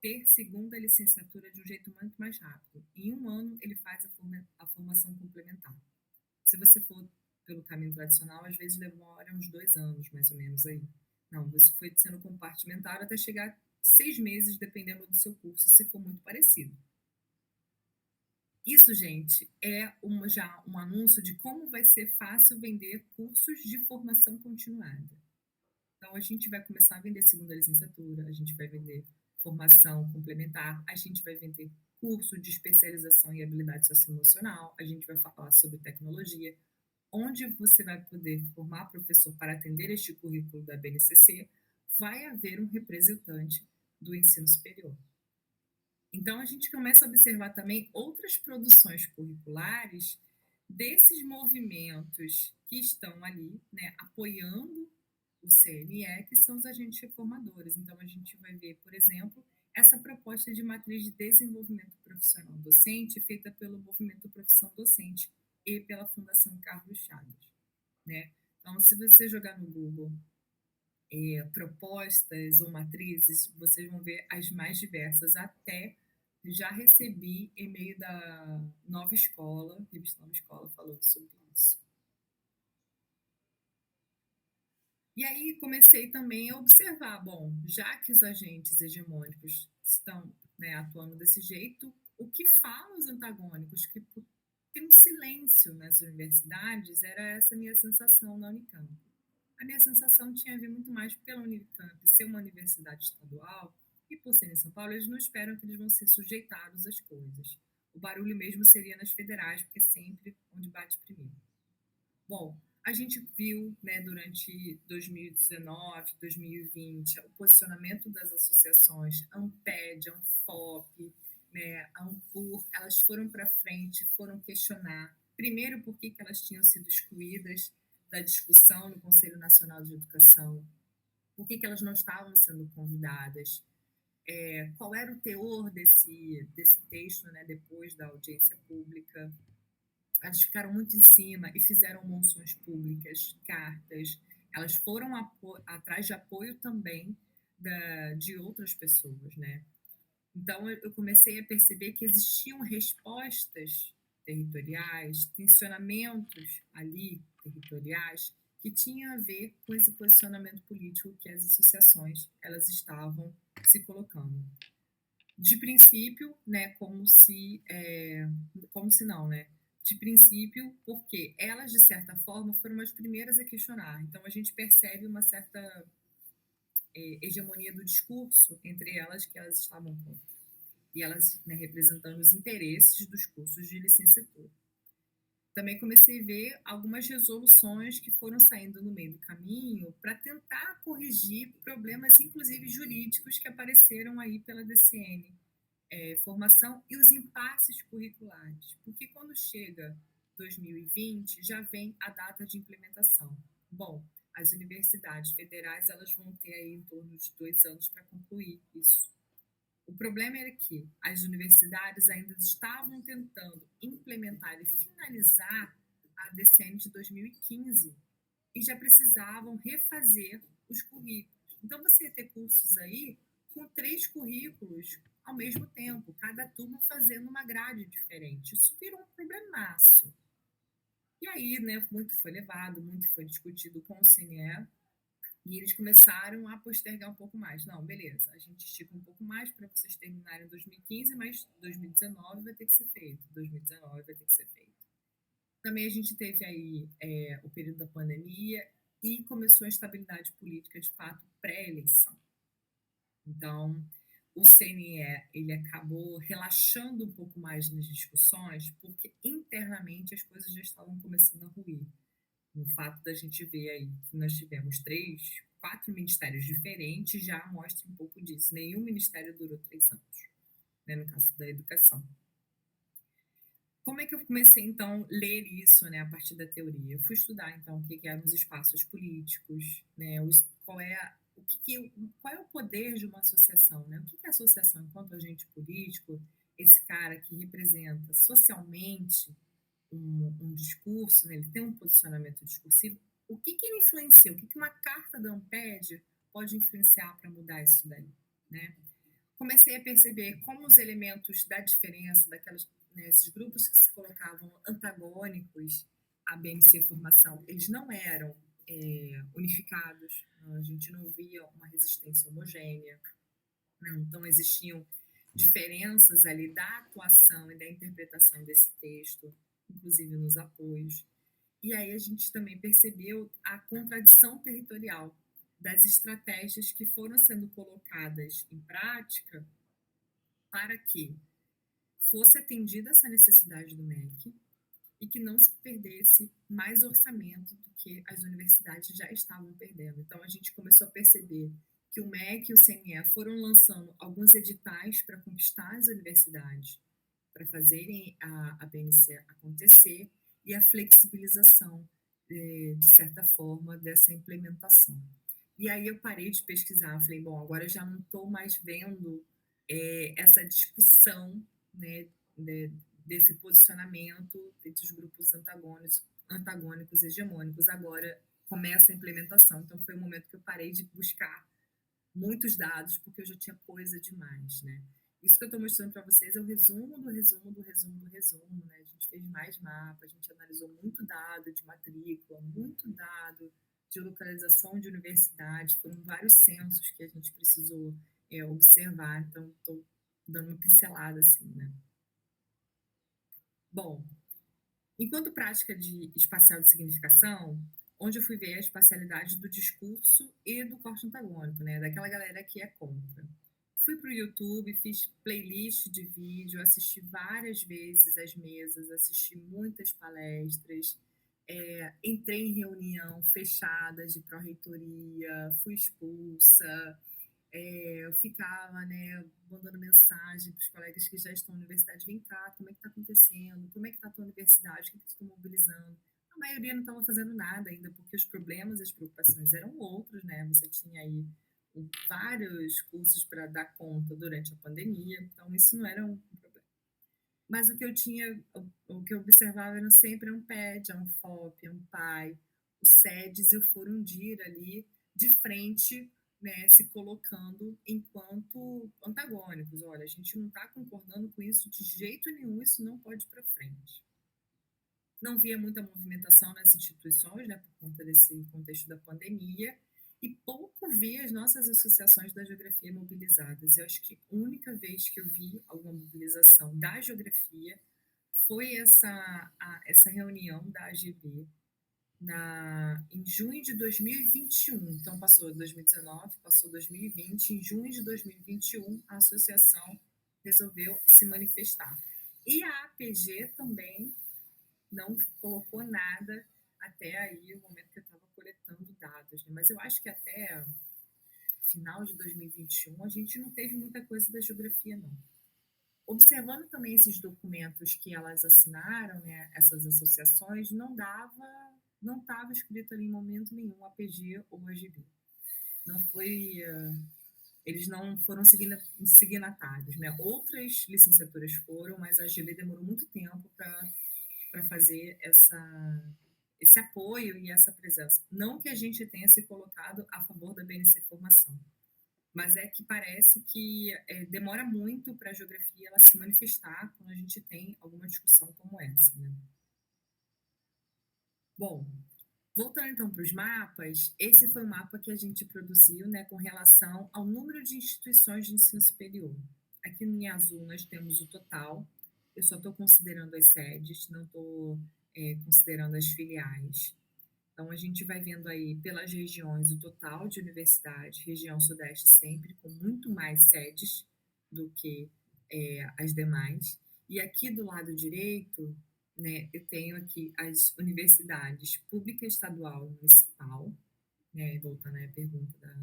ter segunda licenciatura de um jeito muito mais rápido. Em um ano ele faz a formação complementar. Se você for pelo caminho tradicional, às vezes demora uns 2 anos, mais ou menos, aí. Não, você foi sendo compartimentado até chegar 6 meses, dependendo do seu curso, se for muito parecido. Isso, gente, é já um anúncio de como vai ser fácil vender cursos de formação continuada. Então, a gente vai começar a vender segunda licenciatura, a gente vai vender formação complementar, a gente vai vender curso de especialização em habilidade socioemocional, a gente vai falar sobre tecnologia, onde você vai poder formar professor para atender este currículo da BNCC, vai haver um representante do ensino superior. Então, a gente começa a observar também outras produções curriculares desses movimentos que estão ali, né, apoiando o CNE, que são os agentes reformadores. Então, a gente vai ver, por exemplo, essa proposta de matriz de desenvolvimento profissional docente feita pelo Movimento Profissão Docente e pela Fundação Carlos Chagas, né? Então, se você jogar no Google propostas ou matrizes, vocês vão ver as mais diversas. Até já recebi e-mail da Nova Escola, revista Nova Escola, falando sobre isso. E aí comecei também a observar, bom, já que os agentes hegemônicos estão, né, atuando desse jeito, o que falam os antagônicos? Que tem um silêncio nas universidades, era essa minha sensação na Unicamp. A minha sensação tinha a ver muito mais pela Unicamp ser uma universidade estadual e por ser em São Paulo, eles não esperam que eles vão ser sujeitados às coisas. O barulho mesmo seria nas federais, porque é sempre onde bate primeiro. Bom, a gente viu, né, durante 2019, 2020, o posicionamento das associações, a Amped, a Anfop, né, a Ampur, elas foram para frente, foram questionar, primeiro, por que elas tinham sido excluídas da discussão no Conselho Nacional de Educação, por que elas não estavam sendo convidadas, qual era o teor desse texto, né, depois da audiência pública. Elas ficaram muito em cima e fizeram moções públicas, cartas. Elas foram atrás de apoio também de outras pessoas, né? Então, eu comecei a perceber que existiam respostas territoriais, tensionamentos ali territoriais, que tinham a ver com esse posicionamento político que as associações elas estavam se colocando. De princípio, né, como se não, né? De princípio, porque elas, de certa forma, foram as primeiras a questionar. Então, a gente percebe uma certa hegemonia do discurso entre elas, que elas estavam e elas, né, representando os interesses dos cursos de licenciatura. também comecei a ver algumas resoluções que foram saindo no meio do caminho para tentar corrigir problemas, inclusive jurídicos, que apareceram aí pela DCN, formação e os impasses curriculares. Porque quando chega 2020, já vem a data de implementação. Bom, as universidades federais elas vão ter aí em torno de 2 anos para concluir isso. O problema era que as universidades ainda estavam tentando implementar e finalizar a DCM de 2015 e já precisavam refazer os currículos. Então, você ia ter cursos aí com 3 currículos ao mesmo tempo, cada turma fazendo uma grade diferente. Isso virou um problemaço. E aí, né, muito foi levado, muito foi discutido com o CNE, e eles começaram a postergar um pouco mais. Não, beleza, a gente estica um pouco mais para vocês terminarem em 2015, mas 2019 vai ter que ser feito. 2019 vai ter que ser feito. Também a gente teve aí o período da pandemia e começou a instabilidade política, de fato, pré-eleição. Então, o CNE, ele acabou relaxando um pouco mais nas discussões, porque internamente as coisas já estavam começando a ruir. O fato da gente ver aí que nós tivemos 4 ministérios diferentes já mostra um pouco disso. Nenhum ministério durou 3 anos, né, no caso da educação. Como é que eu comecei, então, a ler isso, né, a partir da teoria? Eu fui estudar, então, o que eram os espaços políticos, né, qual é o poder de uma associação, né? O que é associação enquanto agente político? Esse cara que representa socialmente um discurso, né, ele tem um posicionamento discursivo, o que ele influencia? O que uma carta da Amped pode influenciar para mudar isso daí, né? Comecei a perceber como os elementos da diferença, né, esses grupos que se colocavam antagônicos à BNC Formação, eles não eram unificados, a gente não via uma resistência homogênea, né? Então existiam diferenças ali da atuação e da interpretação desse texto, inclusive nos apoios. E aí a gente também percebeu a contradição territorial das estratégias que foram sendo colocadas em prática para que fosse atendida essa necessidade do MEC e que não se perdesse mais orçamento do que as universidades já estavam perdendo. Então a gente começou a perceber que o MEC e o CNE foram lançando alguns editais para conquistar as universidades, para fazerem a BNC acontecer, e a flexibilização, de certa forma, dessa implementação. E aí eu parei de pesquisar, falei, bom, agora eu já não estou mais vendo essa discussão, né, desse posicionamento entre os grupos antagônicos e hegemônicos. Agora começa a implementação. Então foi o momento que eu parei de buscar muitos dados, porque eu já tinha coisa demais, né? Isso que eu estou mostrando para vocês é o resumo do resumo do resumo do resumo, né? A gente fez mais mapa, a gente analisou muito dado de matrícula, muito dado de localização de universidade, foram vários censos que a gente precisou observar, então estou dando uma pincelada assim, né? Bom, enquanto prática de espacial de significação, onde eu fui ver a espacialidade do discurso e do corte antagônico, né? Daquela galera que é contra. Fui para o YouTube, fiz playlist de vídeo, assisti várias vezes as mesas, assisti muitas palestras, entrei em reunião fechada de pró-reitoria, fui expulsa, eu ficava, né, mandando mensagem para os colegas que já estão na universidade, vem cá, como é que está acontecendo, como é que está a tua universidade, o que estão mobilizando. A maioria não estava fazendo nada ainda, porque os problemas e as preocupações eram outros, né, você tinha aí vários cursos para dar conta durante a pandemia, então isso não era um problema. Mas o que eu observava era sempre um PED, um FOP, um PAI, o SEDES e o Forundir ali de frente, né, se colocando enquanto antagônicos. Olha, a gente não está concordando com isso de jeito nenhum, isso não pode ir para frente. Não via muita movimentação nas instituições, né, por conta desse contexto da pandemia, e pouco vi as nossas associações da geografia mobilizadas. Eu acho que a única vez que eu vi alguma mobilização da geografia foi essa reunião da AGB em junho de 2021. Então, passou 2019, passou 2020. Em junho de 2021, a associação resolveu se manifestar. E a APG também não colocou nada até aí o momento que eu estava coletando dados, né? Mas eu acho que até final de 2021 a gente não teve muita coisa da geografia, não. Observando também esses documentos que elas assinaram, né, essas associações, não estava escrito ali em momento nenhum APG ou AGB. Não foi, eles não foram signatários, né? Outras licenciaturas foram, mas a AGB demorou muito tempo para fazer esse apoio e essa presença. Não que a gente tenha se colocado a favor da BNC Formação, mas é que parece que demora muito para a geografia ela se manifestar quando a gente tem alguma discussão como essa, né? Bom, voltando então para os mapas, esse foi o mapa que a gente produziu, né, com relação ao número de instituições de ensino superior. Aqui em azul nós temos o total, eu só estou considerando as sedes, não estou considerando as filiais. Então, a gente vai vendo aí pelas regiões o total de universidades, região sudeste sempre com muito mais sedes do que as demais. E aqui do lado direito, né, eu tenho aqui as universidades pública, estadual e municipal, né, voltando à pergunta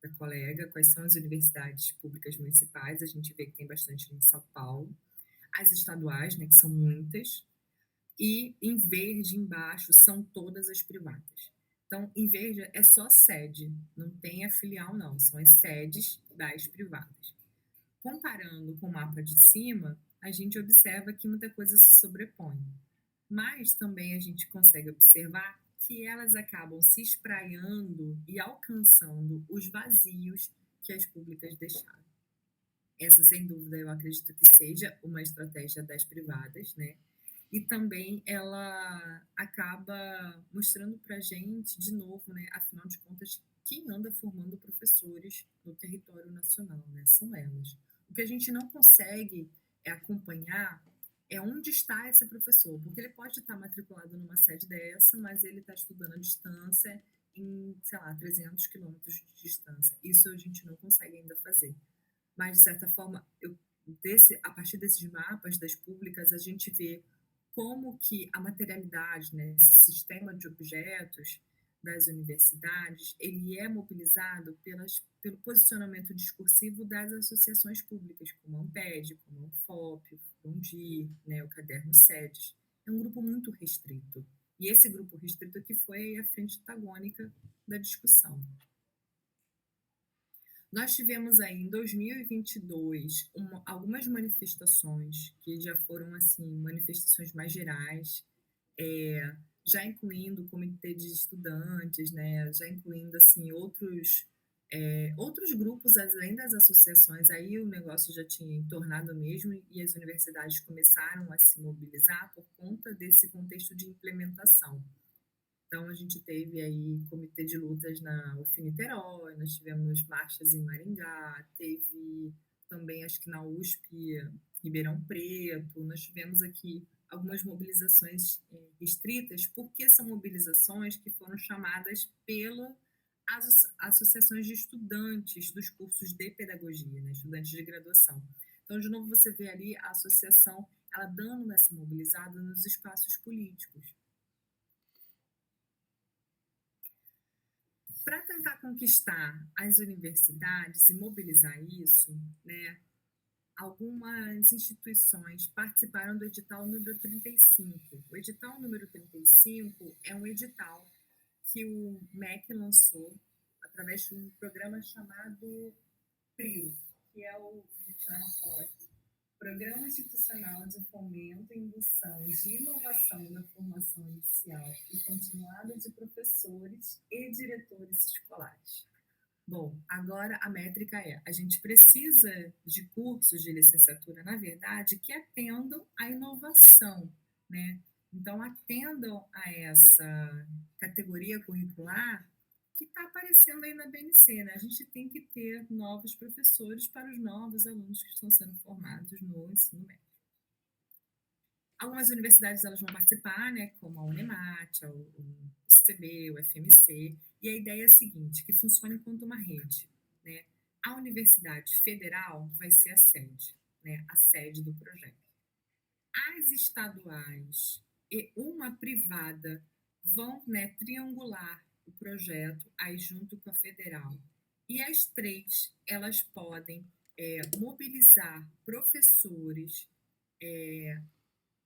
da colega, quais são as universidades públicas municipais, a gente vê que tem bastante em São Paulo. As estaduais, né, que são muitas, e em verde embaixo são todas as privadas. Então, em verde é só sede, não tem a filial não, são as sedes das privadas. Comparando com o mapa de cima, a gente observa que muita coisa se sobrepõe, mas também a gente consegue observar que elas acabam se espraiando e alcançando os vazios que as públicas deixaram. Essa, sem dúvida, eu acredito que seja uma estratégia das privadas, né? E também ela acaba mostrando para a gente, de novo, né, afinal de contas, quem anda formando professores no território nacional, né, são elas. O que a gente não consegue acompanhar é onde está esse professor, porque ele pode estar matriculado numa sede dessa, mas ele está estudando à distância em, sei lá, 300 quilômetros de distância. Isso a gente não consegue ainda fazer. Mas, de certa forma, a partir desses mapas das públicas, a gente vê como que a materialidade, né, esse sistema de objetos das universidades, ele é mobilizado pelo posicionamento discursivo das associações públicas, como a Amped, como a Anfop, o Fundir, né, o Caderno SEDES. É um grupo muito restrito. E esse grupo restrito que foi a frente antagônica da discussão. Nós tivemos aí em 2022 algumas manifestações que já foram assim manifestações mais gerais, já incluindo o comitê de estudantes, né, já incluindo assim outros grupos além das associações. Aí o negócio já tinha entornado mesmo e as universidades começaram a se mobilizar por conta desse contexto de implementação. Então, a gente teve aí comitê de lutas na UF-Niterói, nós tivemos marchas em Maringá, teve também, acho que na USP, Ribeirão Preto, nós tivemos aqui algumas mobilizações restritas, porque são mobilizações que foram chamadas pelas associações de estudantes dos cursos de pedagogia, né, estudantes de graduação. Então, de novo, você vê ali a associação, ela dando essa mobilizada nos espaços políticos. Para tentar conquistar as universidades e mobilizar isso, né, algumas instituições participaram do edital número 35. O edital número 35 é um edital que o MEC lançou através de um programa chamado PRIO, que é o Programa Institucional de Fomento e Indução de Inovação na Formação Inicial e Continuada de Professores e Diretores Escolares. Bom, agora a métrica a gente precisa de cursos de licenciatura, na verdade, que atendam à inovação, né? Então, atendam a essa categoria curricular que está aparecendo aí na BNC, né? A gente tem que ter novos professores para os novos alunos que estão sendo formados no ensino médio. Algumas universidades elas vão participar, né? Como a Unemat, o UCB, o FMC, e a ideia é a seguinte, que funciona enquanto uma rede, né? A Universidade Federal vai ser a sede, né? A sede do projeto. As estaduais e uma privada vão, né, triangular o projeto aí junto com a federal. E as três, elas podem mobilizar professores,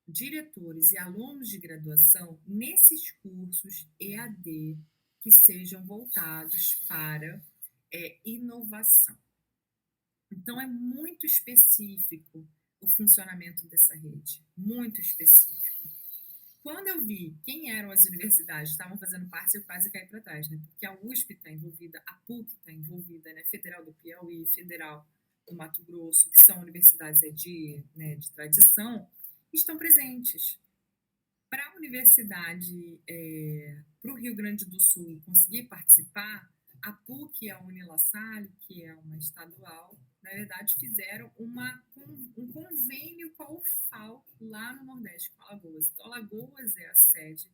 diretores e alunos de graduação nesses cursos EAD que sejam voltados para inovação. Então, é muito específico o funcionamento dessa rede, muito específico. Quando eu vi quem eram as universidades que estavam fazendo parte, eu quase caí para trás, né? Porque a USP está envolvida, a PUC está envolvida, né? Federal do Piauí, Federal do Mato Grosso, que são universidades de tradição, estão presentes. Para a universidade, para o Rio Grande do Sul conseguir participar, a PUC e a Unilassalle, que é uma estadual, na verdade fizeram um convênio com a UFAL lá no Nordeste, com Alagoas. Então, Alagoas é a sede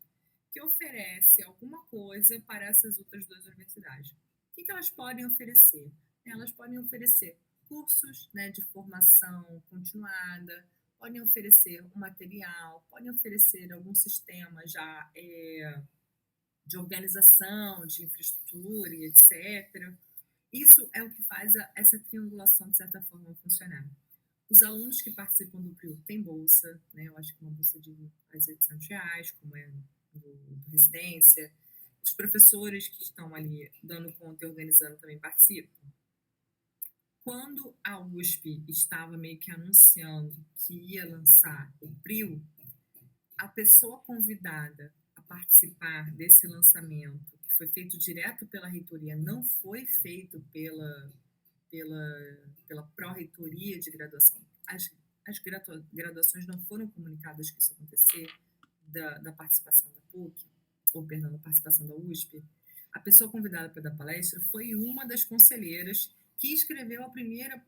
que oferece alguma coisa para essas outras duas universidades. O que elas podem oferecer? Elas podem oferecer cursos, né, de formação continuada, podem oferecer um material, podem oferecer algum sistema já de organização, de infraestrutura e etc. Isso é o que faz essa triangulação, de certa forma, funcionar. Os alunos que participam do PRIU têm bolsa, né? Eu acho que uma bolsa de quase R$ 800, como é do residência. Os professores que estão ali dando conta e organizando também participam. Quando a USP estava meio que anunciando que ia lançar o PRIU, a pessoa convidada a participar desse lançamento, que foi feito direto pela reitoria, não foi feito pela pró-reitoria de graduação. As graduações não foram comunicadas que isso ia acontecer, da participação da PUC, ou perdão, da participação da USP. A pessoa convidada para dar palestra foi uma das conselheiras que escreveu a primeira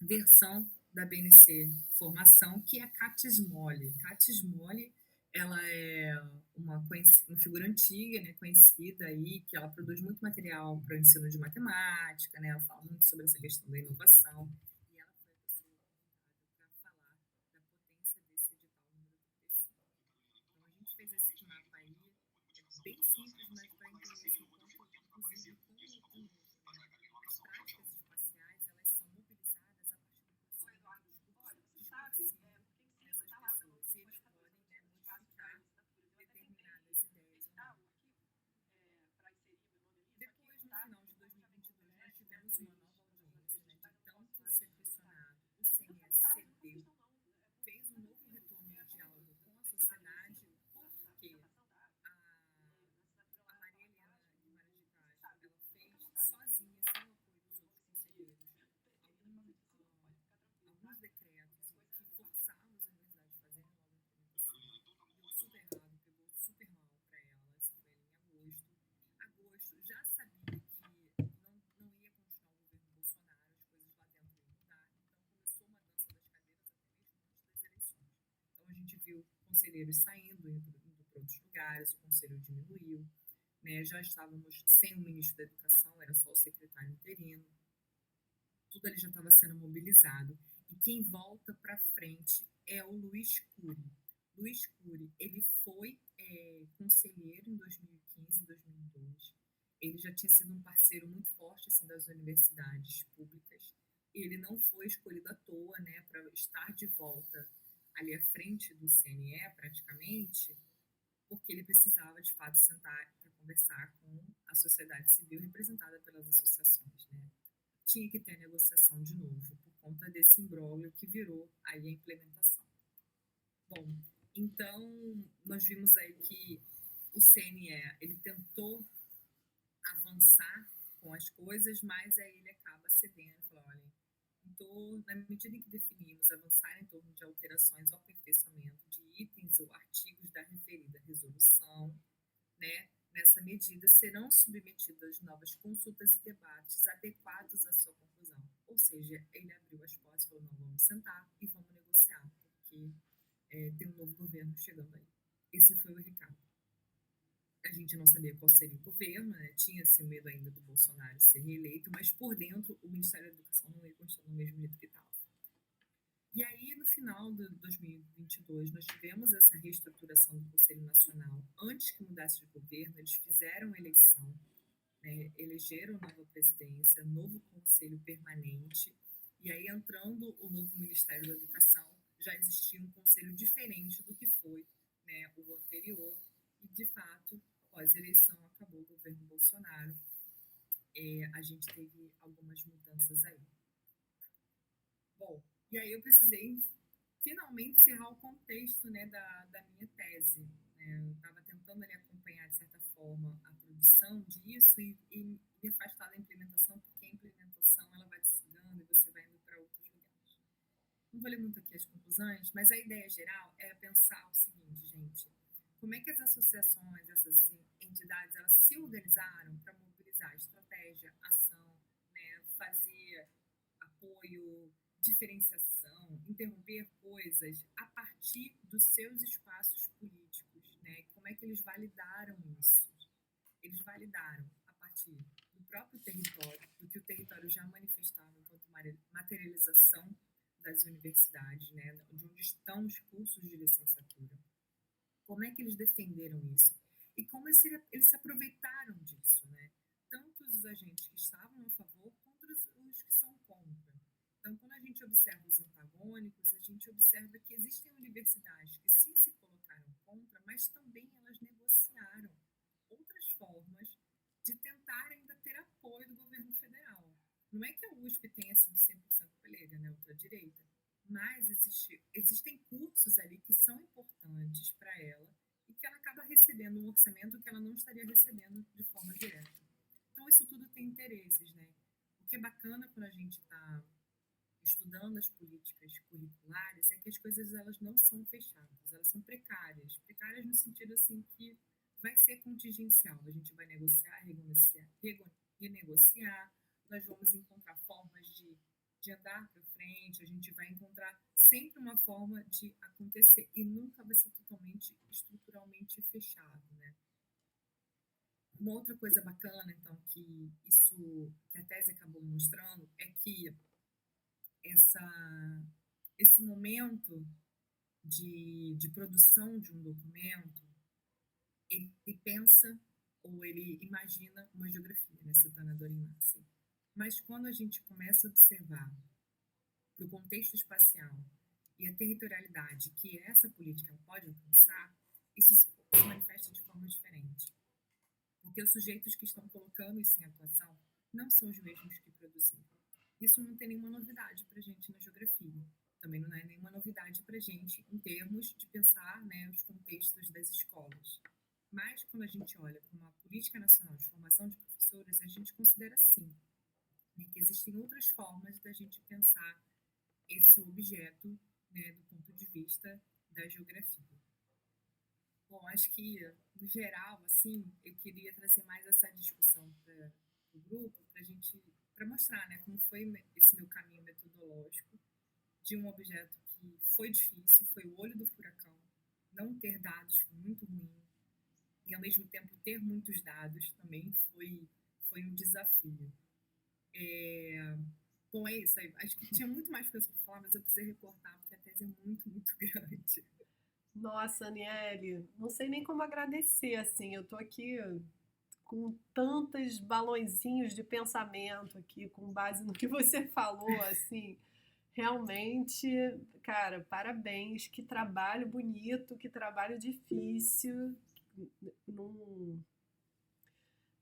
versão da BNC Formação, que é a Katia Smolli. Katia Smolli, ela é uma figura antiga, né, conhecida aí, que ela produz muito material para o ensino de matemática, né, ela fala muito sobre essa questão da inovação, e ela foi a pessoa convidada para falar da potência desse edital número 35. Então, a gente fez esse mapa aí, é bem simples, mas para entender esse ponto, inclusive, como as práticas espaciais, elas são mobilizadas a partir do posicionamento discursivo dessas pessoas, e eles podem, né, modificar determinadas ideias ou não. Depois, no final de 2022, nós tivemos uma nova audiência, né, de tanto ser pressionado, o CNS cedeu, fez um novo retorno de diálogo com a sociedade, porque a Maria Helena Guimarães de Castro, ela fez sozinha, sem o apoio dos outros conselheiros, alguns decretos que forçavam as universidades a fazerem logo a implementação. Deu super errado, pegou super mal para ela. Isso foi ali em agosto. Agosto já sabia que não ia continuar o governo Bolsonaro, as coisas lá dentro iam mudar. Então começou uma dança das cadeiras até mesmo antes das eleições. Então a gente viu conselheiros saindo, indo para outros lugares, o conselho diminuiu. Né, já estávamos sem o ministro da Educação, era só o secretário interino. Tudo ali já estava sendo mobilizado. E quem volta para frente é o Luiz Cury. Luiz Cury, ele foi conselheiro em 2015, 2002. Ele já tinha sido um parceiro muito forte assim, das universidades públicas. Ele não foi escolhido à toa, né, para estar de volta ali à frente do CNE, praticamente, porque ele precisava, de fato, sentar para conversar com a sociedade civil representada pelas associações, né? Tinha que ter negociação de novo, por conta desse imbróglio que virou aí a implementação. Bom, então, nós vimos aí que o CNE, ele tentou avançar com as coisas, mas aí ele acaba cedendo, falou, olha, na medida em que definimos avançar em torno de alterações ou aperfeiçoamento de itens ou artigos da referida resolução, né, nessa medida serão submetidas novas consultas e debates adequados à sua conclusão. Ou seja, ele abriu as portas e falou, não, vamos sentar e vamos negociar, porque tem um novo governo chegando aí. Esse foi o recado. A gente não sabia qual seria o governo, né? Tinha-se medo ainda do Bolsonaro ser reeleito, mas por dentro o Ministério da Educação não ia continuar do mesmo jeito que estava. E aí, no final de 2022, nós tivemos essa reestruturação do Conselho Nacional. Antes que mudasse de governo, eles fizeram eleição, né, elegeram nova presidência, novo conselho permanente, e aí entrando o novo Ministério da Educação, já existia um conselho diferente do que foi, né, o anterior, e de fato, após a eleição, acabou o governo Bolsonaro, a gente teve algumas mudanças aí. Bom, e aí eu precisei finalmente encerrar o contexto, né, da minha tese, né? Eu estava tentando ali acompanhar, de certa forma, a produção disso e me afastar da implementação, porque a implementação ela vai te sugando e você vai indo para outros lugares. Não vou ler muito aqui as conclusões, mas a ideia geral é pensar o seguinte, gente: como é que as associações, essas entidades, elas se organizaram para mobilizar estratégia, ação, né, fazer apoio, diferenciação, interromper coisas a partir dos seus espaços políticos, né? Como é que eles validaram isso? Eles validaram a partir do próprio território, do que o território já manifestava enquanto materialização das universidades, né? De onde estão os cursos de licenciatura. Como é que eles defenderam isso? E como eles se aproveitaram disso, né? Tanto os agentes que estavam a favor quanto os que são contra. Então, quando a gente observa os antagônicos, a gente observa que existem universidades que sim se colocaram contra, mas também elas negociaram outras formas de tentar ainda ter apoio do governo federal. Não é que a USP tenha sido 100% peleira, né, ultra-direita, mas existem cursos ali que são importantes para ela e que ela acaba recebendo um orçamento que ela não estaria recebendo de forma direta. Então, isso tudo tem interesses, né? O que é bacana quando a gente está estudando as políticas curriculares é que as coisas elas não são fechadas, elas são precárias. Precárias no sentido assim que vai ser contingencial. A gente vai negociar, renegociar, nós vamos encontrar formas de andar para frente, a gente vai encontrar sempre uma forma de acontecer e nunca vai ser totalmente estruturalmente fechado, né? Uma outra coisa bacana, então, que a tese acabou mostrando é que esse momento de produção de um documento, ele pensa ou ele imagina uma geografia, né, citando a Doreen Massey. Mas quando a gente começa a observar para o contexto espacial e a territorialidade que essa política pode alcançar, isso se manifesta de forma diferente. Porque os sujeitos que estão colocando isso em atuação não são os mesmos que produziram. Isso não tem nenhuma novidade para a gente na geografia. Também não é nenhuma novidade para a gente em termos de pensar, né, os contextos das escolas. Mas quando a gente olha para uma política nacional de formação de professores, a gente considera sim, né, que existem outras formas da gente pensar esse objeto, né, do ponto de vista da geografia. Bom, acho que, no geral, assim, eu queria trazer mais essa discussão para o grupo, para mostrar, né, como foi esse meu caminho metodológico de um objeto que foi difícil, foi o olho do furacão. Não ter dados foi muito ruim e, ao mesmo tempo, ter muitos dados também foi um desafio. Bom, é isso aí. Acho que tinha muito mais coisas para falar, mas eu precisei recortar porque a tese é muito, muito grande. Nossa, Aniele, não sei nem como agradecer, assim, eu tô aqui com tantos balõezinhos de pensamento aqui, com base no que você falou, assim, realmente, cara, parabéns, que trabalho bonito, que trabalho difícil, num,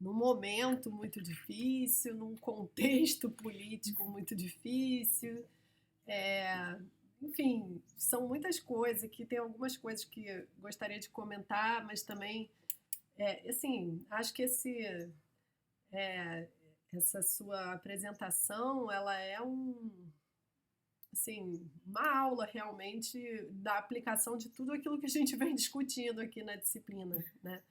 num momento muito difícil, num contexto político muito difícil, enfim, são muitas coisas, aqui tem algumas coisas que gostaria de comentar, mas também, assim, acho que essa sua apresentação, ela é assim, uma aula realmente da aplicação de tudo aquilo que a gente vem discutindo aqui na disciplina, né?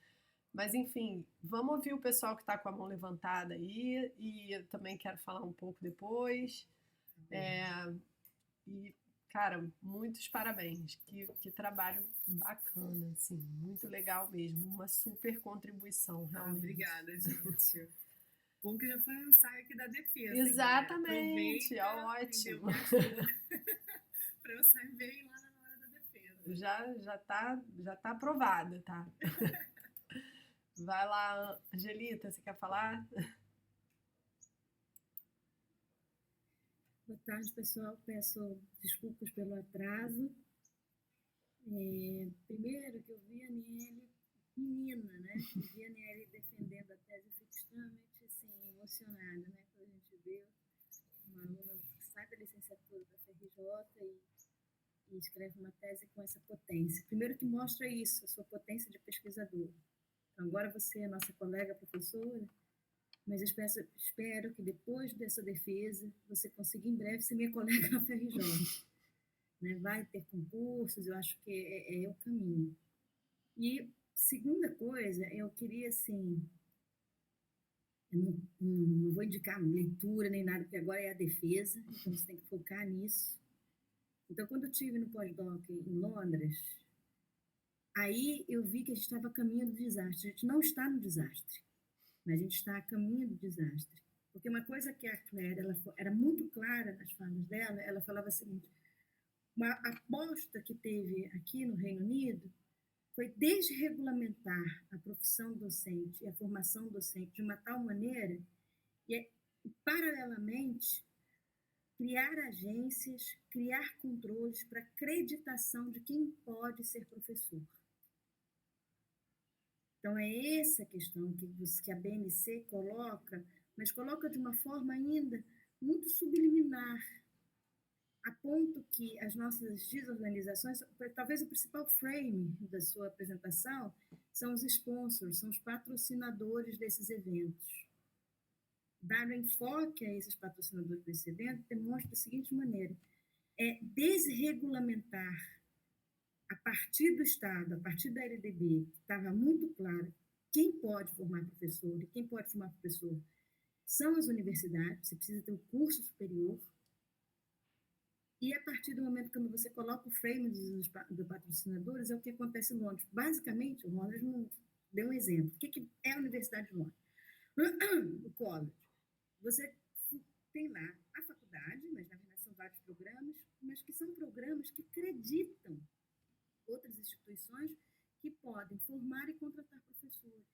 Mas enfim, vamos ouvir o pessoal que está com a mão levantada aí e eu também quero falar um pouco depois. E, cara, muitos parabéns. Que trabalho bacana, assim, muito legal mesmo. Uma super contribuição, realmente. Obrigada, gente. Bom que já foi um ensaio aqui da defesa. Exatamente, hein, ótimo. para eu sair bem lá na hora da defesa. Já tá aprovada, tá? Vai lá, Angelita, você quer falar? Boa tarde, pessoal. Peço desculpas pelo atraso. Primeiro que eu vi a Aniele menina, né? Eu vi a Aniele defendendo a tese, eu fico extremamente assim, emocionada, né? Quando a gente vê uma aluna que sai da licenciatura da FRJ e escreve uma tese com essa potência. Primeiro que mostra isso, a sua potência de pesquisador. Então, agora você é nossa colega professora, mas eu espero que depois dessa defesa você consiga em breve ser minha colega na FRJ. Né? Vai ter concursos, eu acho que é o caminho. E segunda coisa, eu queria assim, eu não vou indicar leitura nem nada, porque agora é a defesa, então você tem que focar nisso. Então, quando eu estive no pós-doc em Londres, aí eu vi que a gente estava a caminho do desastre. A gente não está no desastre, mas a gente está a caminho do desastre. Porque uma coisa que a Claire, ela era muito clara nas falas dela, ela falava o seguinte: uma aposta que teve aqui no Reino Unido foi desregulamentar a profissão docente e a formação docente de uma tal maneira e, paralelamente, criar agências, criar controles para acreditação de quem pode ser professor. Então, é essa questão que a BNC coloca, mas coloca de uma forma ainda muito subliminar, a ponto que as nossas desorganizações, talvez o principal frame da sua apresentação, são os sponsors, são os patrocinadores desses eventos. Dar enfoque a esses patrocinadores desse evento demonstra da seguinte maneira: é desregulamentar a partir do Estado, a partir da LDB, que estava muito claro quem pode formar professor e quem pode formar professor são as universidades, você precisa ter um curso superior. E a partir do momento que você coloca o frame dos patrocinadores, é o que acontece em Londres. Basicamente, o Londres não deu um exemplo. O que é a Universidade de Londres? O college. Você tem lá a faculdade, mas na verdade são vários programas, mas que são programas que acreditam outras instituições que podem formar e contratar professores.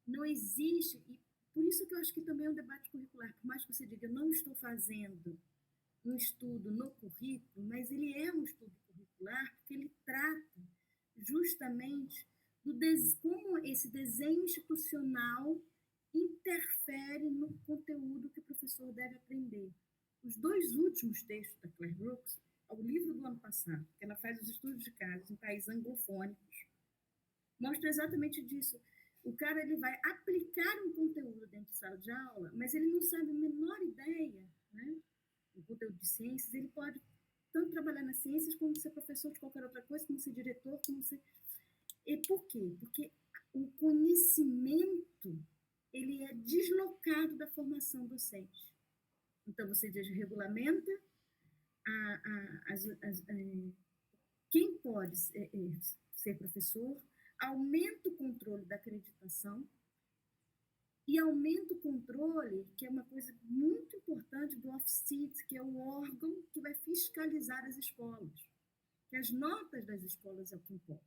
Não existe, e por isso que eu acho que também é um debate curricular, por mais que você diga, eu não estou fazendo um estudo no currículo, mas ele é um estudo curricular porque ele trata justamente como esse desenho institucional interfere no conteúdo que o professor deve aprender. Os dois últimos textos da Claire Brooks, o livro do ano passado, que ela faz os estudos de casos em países anglofônicos, mostra exatamente disso. O cara ele vai aplicar um conteúdo dentro de sala de aula, mas ele não sabe a menor ideia, né? O conteúdo de ciências, ele pode tanto trabalhar nas ciências como ser professor de qualquer outra coisa, como ser diretor, como ser... E por quê? Porque o conhecimento, ele é deslocado da formação docente. Então, você desregulamenta quem pode ser professor, aumenta o controle da acreditação, e aumenta o controle, que é uma coisa muito importante do Ofsted, que é o órgão que vai fiscalizar as escolas. Que as notas das escolas é o que importa.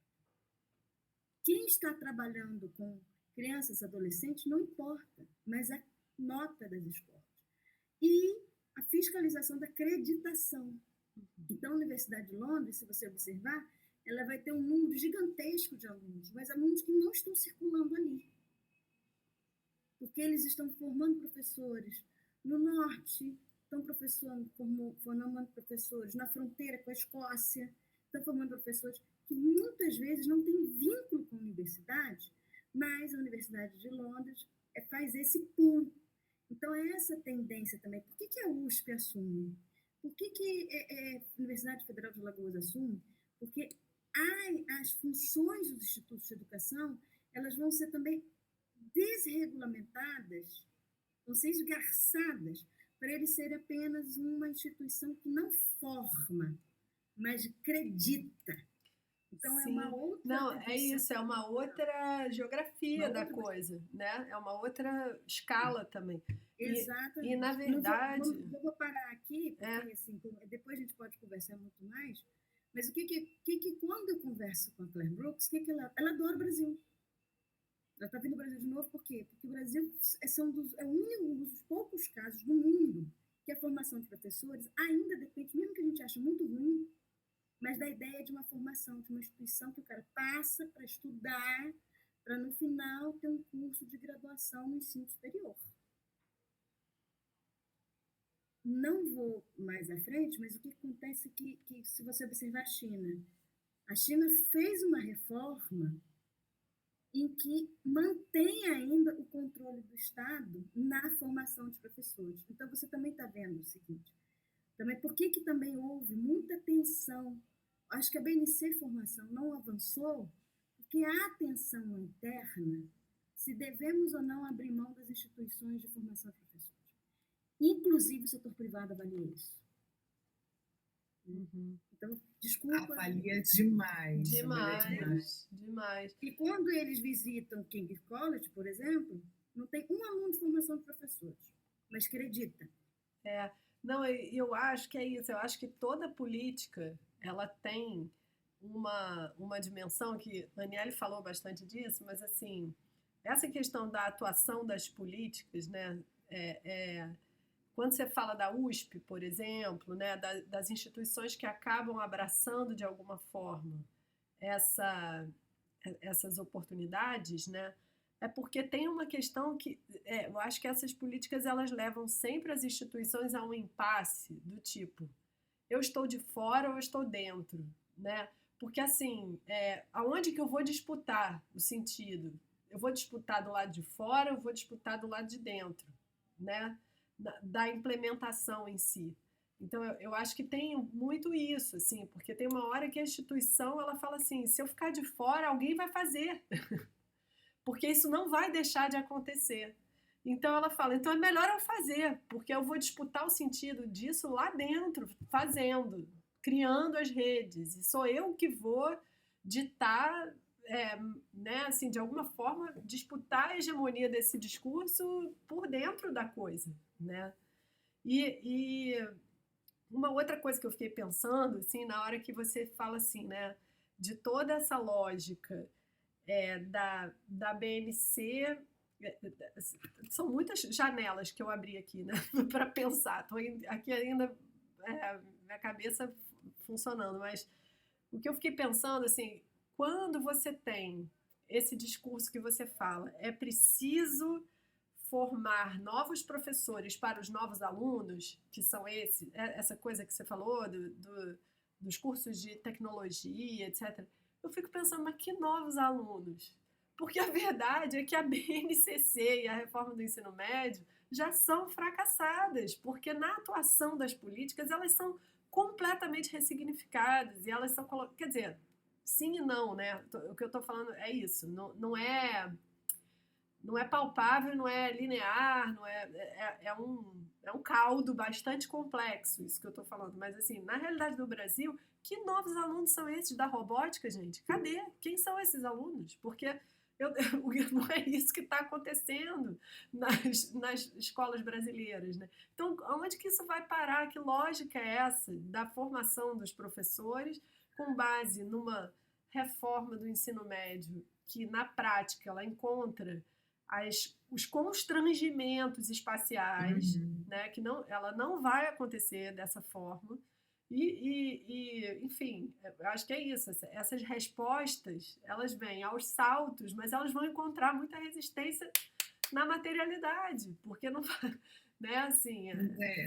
Quem está trabalhando com crianças e adolescentes não importa, mas a nota das escolas. E a fiscalização da acreditação. Então, a Universidade de Londres, se você observar, ela vai ter um número gigantesco de alunos, mas alunos que não estão circulando ali. Porque eles estão formando professores no norte, estão formando professores na fronteira com a Escócia, estão formando professores que muitas vezes não têm vínculo com a universidade, mas a Universidade de Londres faz esse pulo. Então, é essa tendência também. Por que a USP assume? Por que a Universidade Federal de Alagoas assume? Porque as funções dos institutos de educação, elas vão ser também desregulamentadas, vão ser esgarçadas, para ele ser apenas uma instituição que não forma, mas acredita. Então, Sim. é uma outra... Não, é isso, é uma outra geografia da coisa, né? É uma outra escala também. Exatamente. E na verdade... Não vou parar aqui, porque assim, depois a gente pode conversar muito mais, mas quando eu converso com a Claire Brooks, ela adora o Brasil. Ela está vindo ao Brasil de novo, por quê? Porque o Brasil é um dos poucos casos do mundo que a formação de professores ainda depende, mesmo que a gente ache muito ruim, mas da ideia de uma formação, de uma instituição que o cara passa para estudar, para no final ter um curso de graduação no ensino superior. Não vou mais à frente, mas o que acontece é que se você observar a China fez uma reforma em que mantém ainda o controle do Estado na formação de professores. Então, você também está vendo o seguinte, também, por que também houve muita tensão? Acho que a BNC Formação não avançou porque há tensão interna se devemos ou não abrir mão das instituições de formação de professores. Inclusive, o setor privado avalia isso. Então, desculpa. Avalia demais. Demais. E quando eles visitam King's College, por exemplo, não tem um aluno de formação de professores, mas acredita. Não, eu acho que é isso. Eu acho que toda política, ela tem uma dimensão que a Aniele falou bastante disso, mas assim, essa questão da atuação das políticas, né, quando você fala da USP, por exemplo, né, das instituições que acabam abraçando de alguma forma essas oportunidades, né, é porque tem uma questão que eu acho que essas políticas elas levam sempre as instituições a um impasse do tipo, eu estou de fora ou eu estou dentro, né? Porque assim, aonde que eu vou disputar o sentido? Eu vou disputar do lado de fora, eu vou disputar do lado de dentro, né? Da implementação em si. Então, eu acho que tem muito isso, assim, porque tem uma hora que a instituição, ela fala assim, se eu ficar de fora, alguém vai fazer, porque isso não vai deixar de acontecer. Então, ela fala, então é melhor eu fazer, porque eu vou disputar o sentido disso lá dentro, fazendo, criando as redes, e sou eu que vou ditar, né, assim, de alguma forma, disputar a hegemonia desse discurso por dentro da coisa, né? E uma outra coisa que eu fiquei pensando, assim, na hora que você fala assim, né, de toda essa lógica da BNC, são muitas janelas que eu abri aqui, né, para pensar. Estou aqui ainda, minha cabeça funcionando, mas o que eu fiquei pensando, assim, quando você tem esse discurso que você fala, é preciso formar novos professores para os novos alunos, que são essa coisa que você falou, dos cursos de tecnologia, etc. Eu fico pensando, mas que novos alunos? Porque a verdade é que a BNCC e a reforma do ensino médio já são fracassadas, porque na atuação das políticas elas são completamente ressignificadas e elas são, quer dizer, sim e não, né? O que eu estou falando é isso, não é palpável, não é linear, é um caldo bastante complexo, isso que eu estou falando. Mas, assim, na realidade do Brasil, que novos alunos são esses da robótica, gente? Cadê? Quem são esses alunos? Porque não é isso que está acontecendo nas escolas brasileiras, né? Então, onde que isso vai parar? Que lógica é essa da formação dos professores com base numa reforma do ensino médio que, na prática, ela encontra os constrangimentos espaciais, né, que ela não vai acontecer dessa forma. Enfim, eu acho que é isso. Essas respostas, elas vêm aos saltos, mas elas vão encontrar muita resistência na materialidade, porque não vai, né, assim...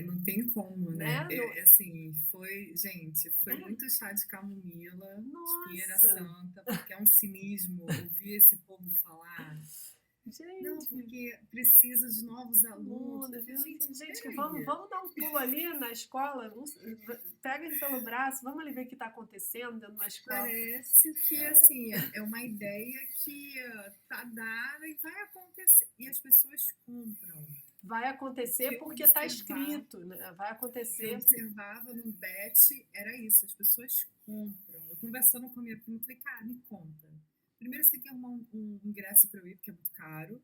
não tem como, né? Assim, foi muito chá de camomila, Nossa. Espinheira Santa, porque é um cinismo ouvir esse povo falar... Gente, não, porque precisa de novos alunos. Gente, vamos dar um pulo ali na escola, pega ele pelo braço, vamos ali ver o que está acontecendo dentro da escola. Parece que, assim, é uma ideia que está dada e vai acontecer. E as pessoas compram. Vai acontecer porque está escrito, né? Vai acontecer. Eu observava no BET, era isso, as pessoas compram. Eu conversando com a minha prima, falei, cara, me conta. Primeiro você tem que arrumar um ingresso para eu ir, porque é muito caro.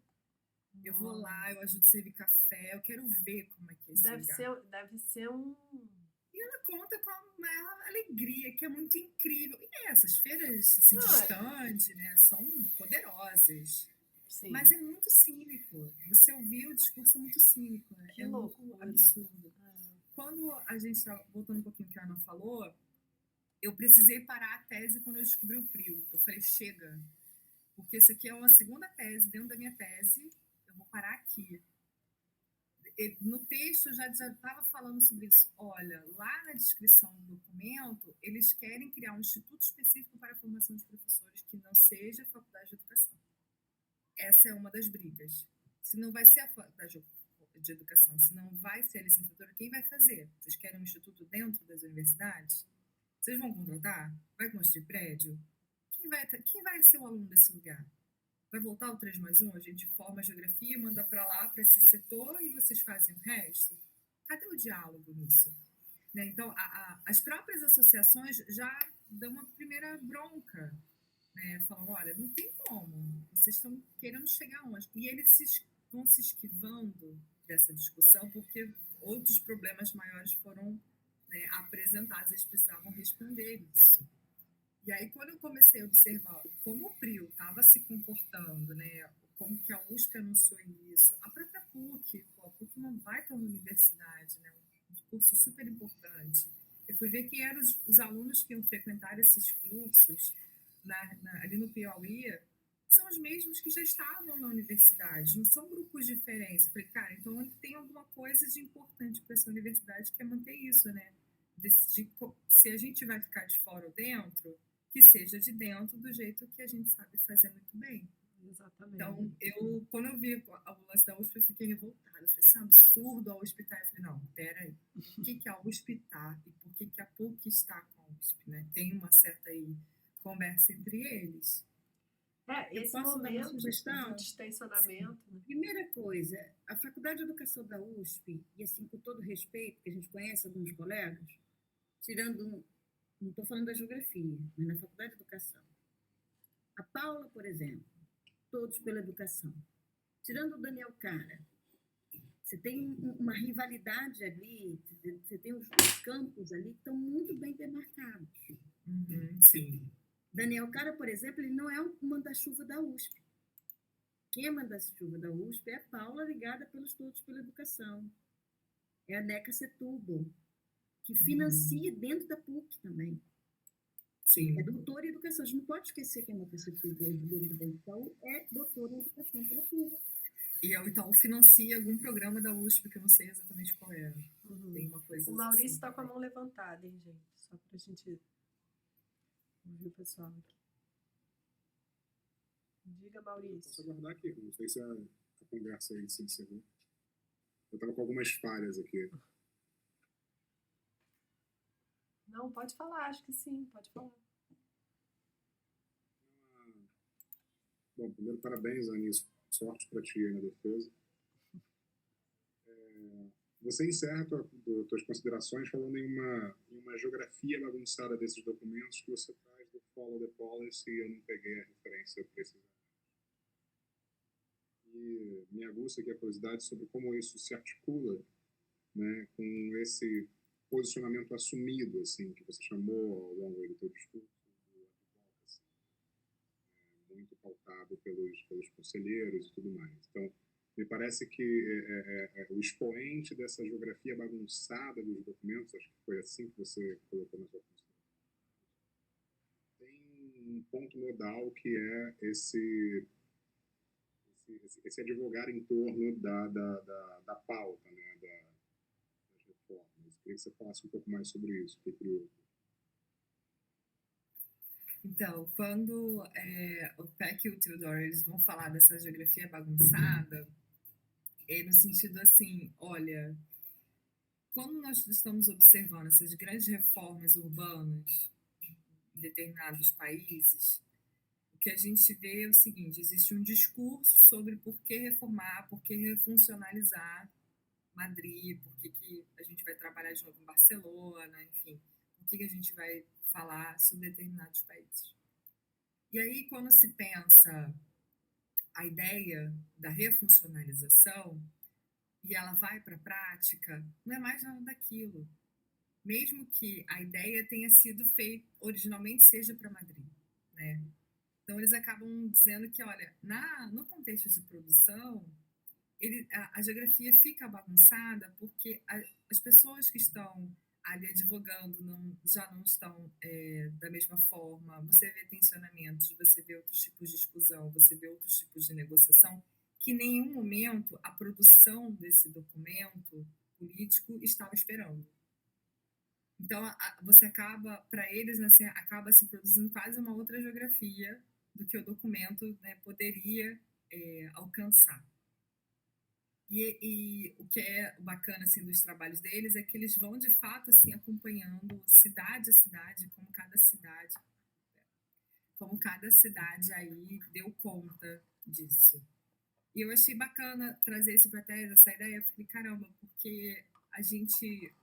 Eu vou lá, eu ajudo a servir café, eu quero ver como é que é esse lugar. Deve ser um. E ela conta com a maior alegria, que é muito incrível. E essas feiras assim, de Não, stand, né, são poderosas. sim, Mas é muito cínico. Você ouvir o discurso é muito cínico. que É muito loucura. absurdo. É. Quando a gente está voltando um pouquinho ao que a Ana falou, eu precisei parar a tese quando eu descobri o PRIO. Eu falei, chega, porque isso aqui é uma segunda tese dentro da minha tese, eu vou parar aqui. No texto já estava falando sobre isso. Olha, lá na descrição do documento, eles querem criar um instituto específico para a formação de professores que não seja a faculdade de educação. Essa é uma das brigas. Se não vai ser a faculdade de educação, se não vai ser a licenciatura, quem vai fazer? Vocês querem um instituto dentro das universidades? Vocês vão contratar? Vai construir prédio? Quem vai ser o aluno desse lugar? Vai voltar o 3+1? A gente forma a geografia, manda para lá, para esse setor, e vocês fazem o resto? Cadê o diálogo nisso? Né? Então, as próprias associações já dão uma primeira bronca, né? Falam, olha, não tem como, vocês estão querendo chegar onde? E eles vão se esquivando dessa discussão, porque outros problemas maiores foram, né, apresentados, eles precisavam responder isso. E aí, quando eu comecei a observar como o PRIO estava se comportando, né, como que a USP anunciou isso, a própria PUC, a PUC não vai ter uma universidade, né, um curso super importante. Eu fui ver quem eram os alunos que iam frequentar esses cursos ali no Piauí, são os mesmos que já estavam na universidade, não são grupos diferentes. Eu falei, cara, então tem alguma coisa de importante para essa universidade que é manter isso, né? Se a gente vai ficar de fora ou dentro, que seja de dentro do jeito que a gente sabe fazer muito bem. Exatamente. Então, quando eu vi o lance da USP, eu fiquei revoltada. Eu falei, isso é um absurdo a USP tá. Eu falei, não, peraí. Por que a USP está e por que a PUC está com a USP, né? Tem uma certa aí conversa entre eles. Esse posso dar uma momento sugestão? de distensionamento. Né? Primeira coisa, a Faculdade de Educação da USP, e assim, com todo respeito, que a gente conhece alguns colegas, tirando, não estou falando da geografia, mas na Faculdade de Educação. A Paula, por exemplo, todos pela educação. Tirando o Daniel Cara, você tem uma rivalidade ali, você tem os campos ali que estão muito bem demarcados. Sim. Daniel Cara, por exemplo, ele não é um manda-chuva da USP. Quem é manda-chuva da USP é a Paula, ligada pelos Todos pela Educação. É a NECA Setúbal, que financia dentro da PUC também. Sim. É doutora em educação. A gente não pode esquecer que a NECA Setúbal é doutora em educação pela PUC. E o Itaú financia algum programa da USP, que eu não sei exatamente qual é. Tem uma coisa O Maurício assim, está com a mão levantada, hein, gente? Só para a gente ouvir o pessoal aqui. Diga, Maurício. Posso aguardar aqui, não sei se a conversa aí se encerrou. Eu estava com algumas falhas aqui. Não, pode falar, acho que sim, pode falar. Bom, primeiro, parabéns, Anis. Sorte para ti aí na defesa. Você encerra tuas considerações falando em uma geografia bagunçada desses documentos que você traz do Follow the Policy, e eu não peguei a referência precisamente. E me aguça aqui a curiosidade sobre como isso se articula, né, com esse posicionamento assumido, assim, que você chamou ao longo do teu discurso, do advocacy, muito pautado pelos conselheiros e tudo mais. Então, me parece que o expoente dessa geografia bagunçada dos documentos, acho que foi assim que você colocou na sua consideração, tem um ponto nodal que é esse advogar em torno da pauta, né, das reformas. Eu queria que você falasse um pouco mais sobre isso, fiquei curioso. Então, quando o Peck e o Theodore eles vão falar dessa geografia bagunçada, é no sentido assim, olha, quando nós estamos observando essas grandes reformas urbanas em determinados países, o que a gente vê é o seguinte, existe um discurso sobre por que reformar, por que refuncionalizar Madrid, por que a gente vai trabalhar de novo em Barcelona, enfim, por que a gente vai falar sobre determinados países. E aí, quando se pensa a ideia da refuncionalização e ela vai para a prática, não é mais nada daquilo. Mesmo que a ideia tenha sido feita, originalmente seja para Madrid, né? Então, eles acabam dizendo que, olha, no contexto de produção, a geografia fica bagunçada porque as pessoas que estão ali advogando já não estão da mesma forma. Você vê tensionamentos, você vê outros tipos de discussão, você vê outros tipos de negociação, que em nenhum momento a produção desse documento político estava esperando. Então, você acaba, para eles, assim, acaba se produzindo quase uma outra geografia do que o documento, né, poderia alcançar. E o que é bacana assim dos trabalhos deles é que eles vão de fato assim acompanhando cidade a cidade, como cada cidade aí deu conta disso. E eu achei bacana trazer isso para a tese, essa ideia. Eu falei, caramba, porque a gente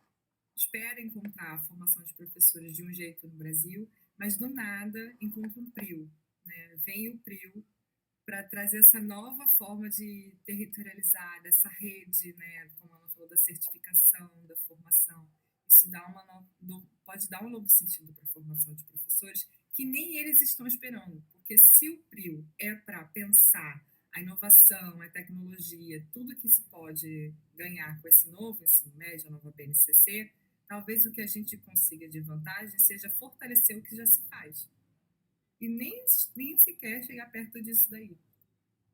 espera encontrar a formação de professores de um jeito no Brasil, mas do nada encontra um PRIO, né? Vem o PRIO para trazer essa nova forma de territorializar, dessa rede, né, como ela falou, da certificação, da formação. Isso pode dar um novo sentido para a formação de professores que nem eles estão esperando, porque se o PRIO é para pensar a inovação, a tecnologia, tudo que se pode ganhar com esse novo ensino médio, a nova BNCC, talvez o que a gente consiga de vantagem seja fortalecer o que já se faz. E nem sequer chegar perto disso daí.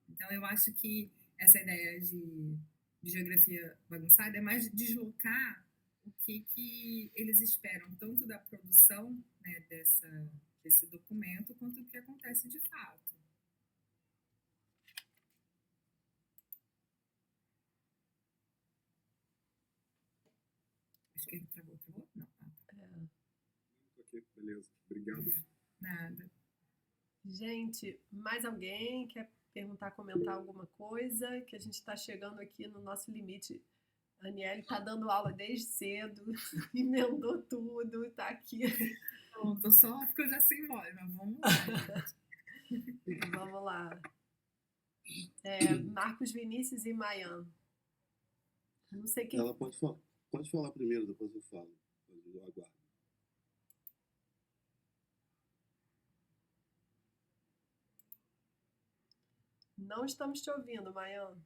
Então, eu acho que essa ideia de geografia bagunçada é mais deslocar o que eles esperam, tanto da produção, né, desse documento, quanto o que acontece de fato. Acho que ele travou? Não. Tô aqui, beleza. Obrigado. Nada. Gente, mais alguém quer perguntar, comentar alguma coisa? Que a gente está chegando aqui no nosso limite. A Aniele está dando aula desde cedo, emendou tudo, está aqui. Pronto, só porque eu já sei embora, mas vamos lá. Vamos lá. Marcos Vinícius e Mayan. Não sei quem. Ela pode falar primeiro, depois eu falo. Eu aguardo. Não estamos te ouvindo, Mayan.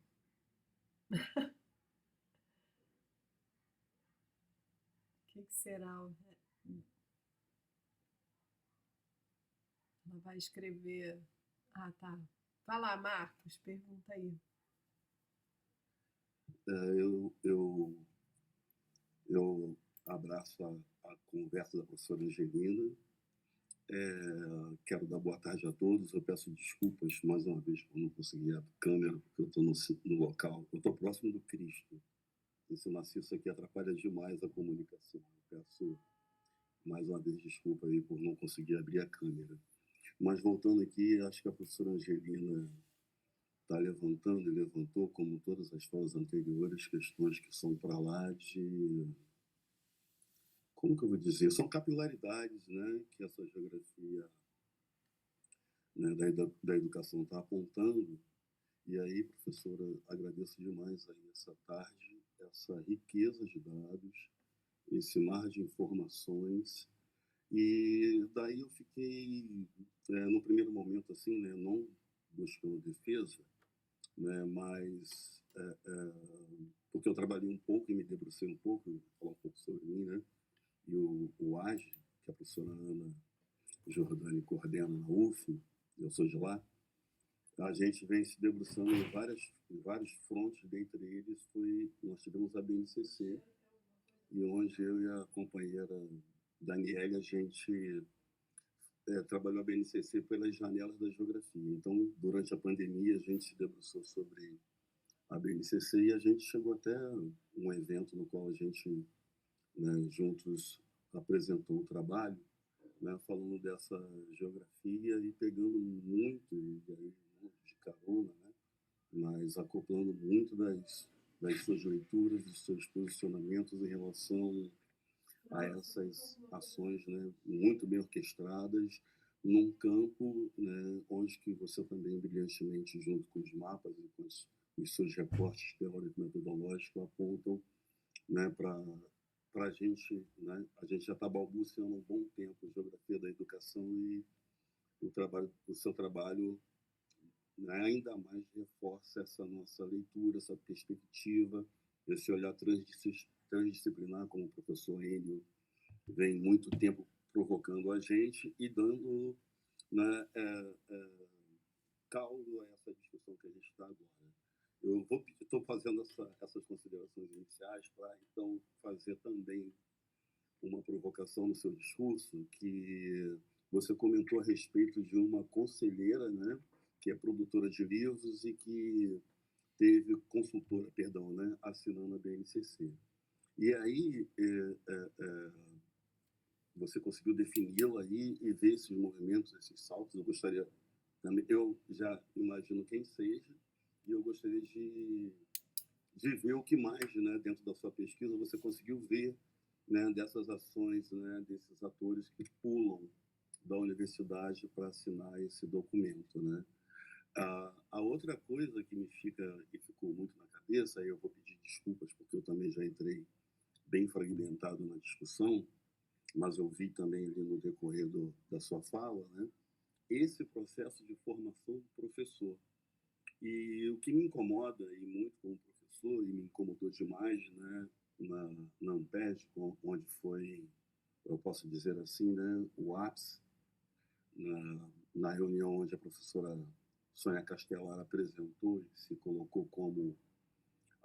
O que será? Ela vai escrever. Ah, tá. Vai lá, Marcos, pergunta aí. Eu abraço a conversa da professora Angelina. Quero dar boa tarde a todos. Eu peço desculpas mais uma vez por não conseguir a câmera, porque eu estou no local. Eu estou próximo do Cristo. Esse maciço aqui atrapalha demais a comunicação. Eu peço mais uma vez desculpa aí por não conseguir abrir a câmera. Mas voltando aqui, acho que a professora Angelina está levantando e levantou, como todas as falas anteriores, questões que são para lá de... Como que eu vou dizer? São capilaridades, né, que essa geografia, né, da educação está apontando. E aí, professora, agradeço demais aí essa tarde, essa riqueza de dados, esse mar de informações. E daí eu fiquei, no primeiro momento, assim, né, não buscando defesa, né, mas porque eu trabalhei um pouco e me debrucei um pouco, vou falar um pouco sobre mim, né, e o AGE, que a professora Ana Jordani coordena na UF, eu sou de lá, a gente vem se debruçando em vários frontes, dentre eles nós tivemos a BNCC, e onde eu e a companheira Daniela, a gente trabalhou a BNCC pelas janelas da geografia. Então, durante a pandemia, a gente se debruçou sobre a BNCC e a gente chegou até um evento no qual a gente, né, juntos apresentou o trabalho, né, falando dessa geografia e pegando muito, e aí, de carona, né, mas acoplando muito das suas leituras, dos seus posicionamentos em relação a essas ações, né, muito bem orquestradas, num campo, né, onde que você também brilhantemente, junto com os mapas e com os seus reportes teórico-metodológicos, apontam, né, para a gente, né, a gente já está balbuciando há um bom tempo geografia da educação e o seu trabalho, né, ainda mais reforça essa nossa leitura, essa perspectiva, esse olhar transdisciplinar, como o professor Enio vem muito tempo provocando a gente e dando, né, caldo a essa discussão que a gente está agora. Eu estou fazendo essas considerações iniciais para, então, fazer também uma provocação no seu discurso, que você comentou a respeito de uma conselheira, né, que é produtora de livros e que teve consultora, perdão, né, assinando a BNCC. E aí você conseguiu defini-la aí e ver esses movimentos, esses saltos. Eu gostaria também, eu já imagino quem seja, e eu gostaria de ver o que mais, né, dentro da sua pesquisa, você conseguiu ver, né, dessas ações, né, desses atores que pulam da universidade para assinar esse documento, né? A outra coisa que ficou muito na cabeça, aí eu vou pedir desculpas porque eu também já entrei bem fragmentado na discussão, mas eu vi também ali no decorrer da sua fala, né, esse processo de formação do professor. E o que me incomoda, e muito como professor, e me incomodou demais, né, na Amped, onde foi, eu posso dizer assim, né, o ápice, na reunião onde a professora Sônia Castelar apresentou e se colocou como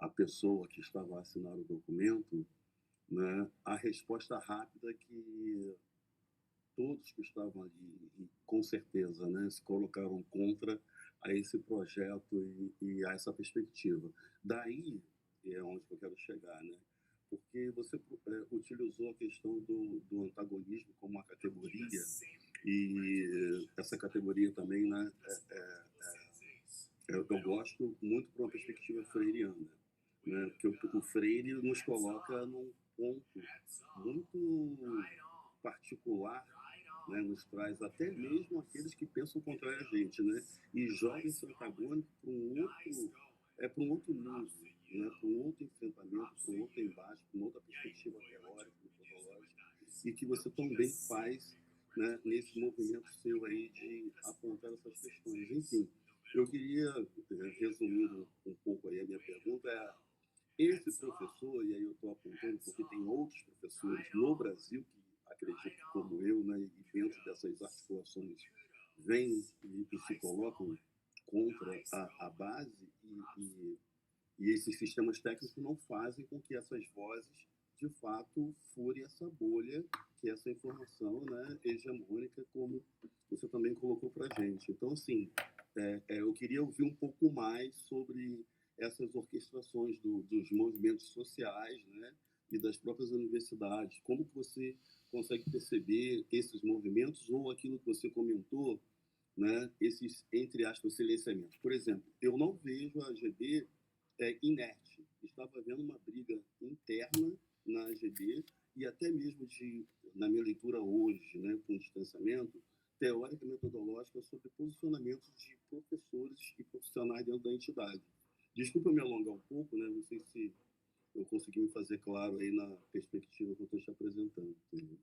a pessoa que estava a assinar o documento, né, a resposta rápida que todos que estavam ali, e com certeza, né, se colocaram contra a esse projeto e a essa perspectiva. Daí é onde eu quero chegar, né? Porque você utilizou a questão do antagonismo como uma categoria, e essa categoria também, né, eu gosto muito para uma perspectiva freiriana, né? Porque o Freire nos coloca num ponto muito particular, né, nos traz até mesmo aqueles que pensam contra a gente, né, e joga esse antagônico para um outro mundo, né, para um outro enfrentamento, para um outro embate, para uma outra perspectiva teórica, metodológica, e que você também faz, né, nesse movimento seu aí de apontar essas questões. Enfim, eu queria, resumindo um pouco aí a minha pergunta, esse professor, e aí eu estou apontando porque tem outros professores no Brasil que acredito como eu, né, e dentro dessas articulações vêm e se colocam contra a base, e esses sistemas técnicos não fazem com que essas vozes, de fato, furem essa bolha, que é essa informação, né, hegemônica, como você também colocou para a gente. Então, assim, eu queria ouvir um pouco mais sobre essas orquestrações dos movimentos sociais, né, e das próprias universidades. Como que você consegue perceber esses movimentos ou aquilo que você comentou, né, esses, entre aspas, silenciamentos? Por exemplo, eu não vejo a AGB inerte. Estava havendo uma briga interna na AGB e até mesmo na minha leitura hoje, né, com distanciamento, teórica e metodológica sobre posicionamentos de professores e profissionais dentro da entidade. Desculpa me alongar um pouco, né, não sei se eu consegui me fazer claro aí na perspectiva que eu estou te apresentando. Entendeu?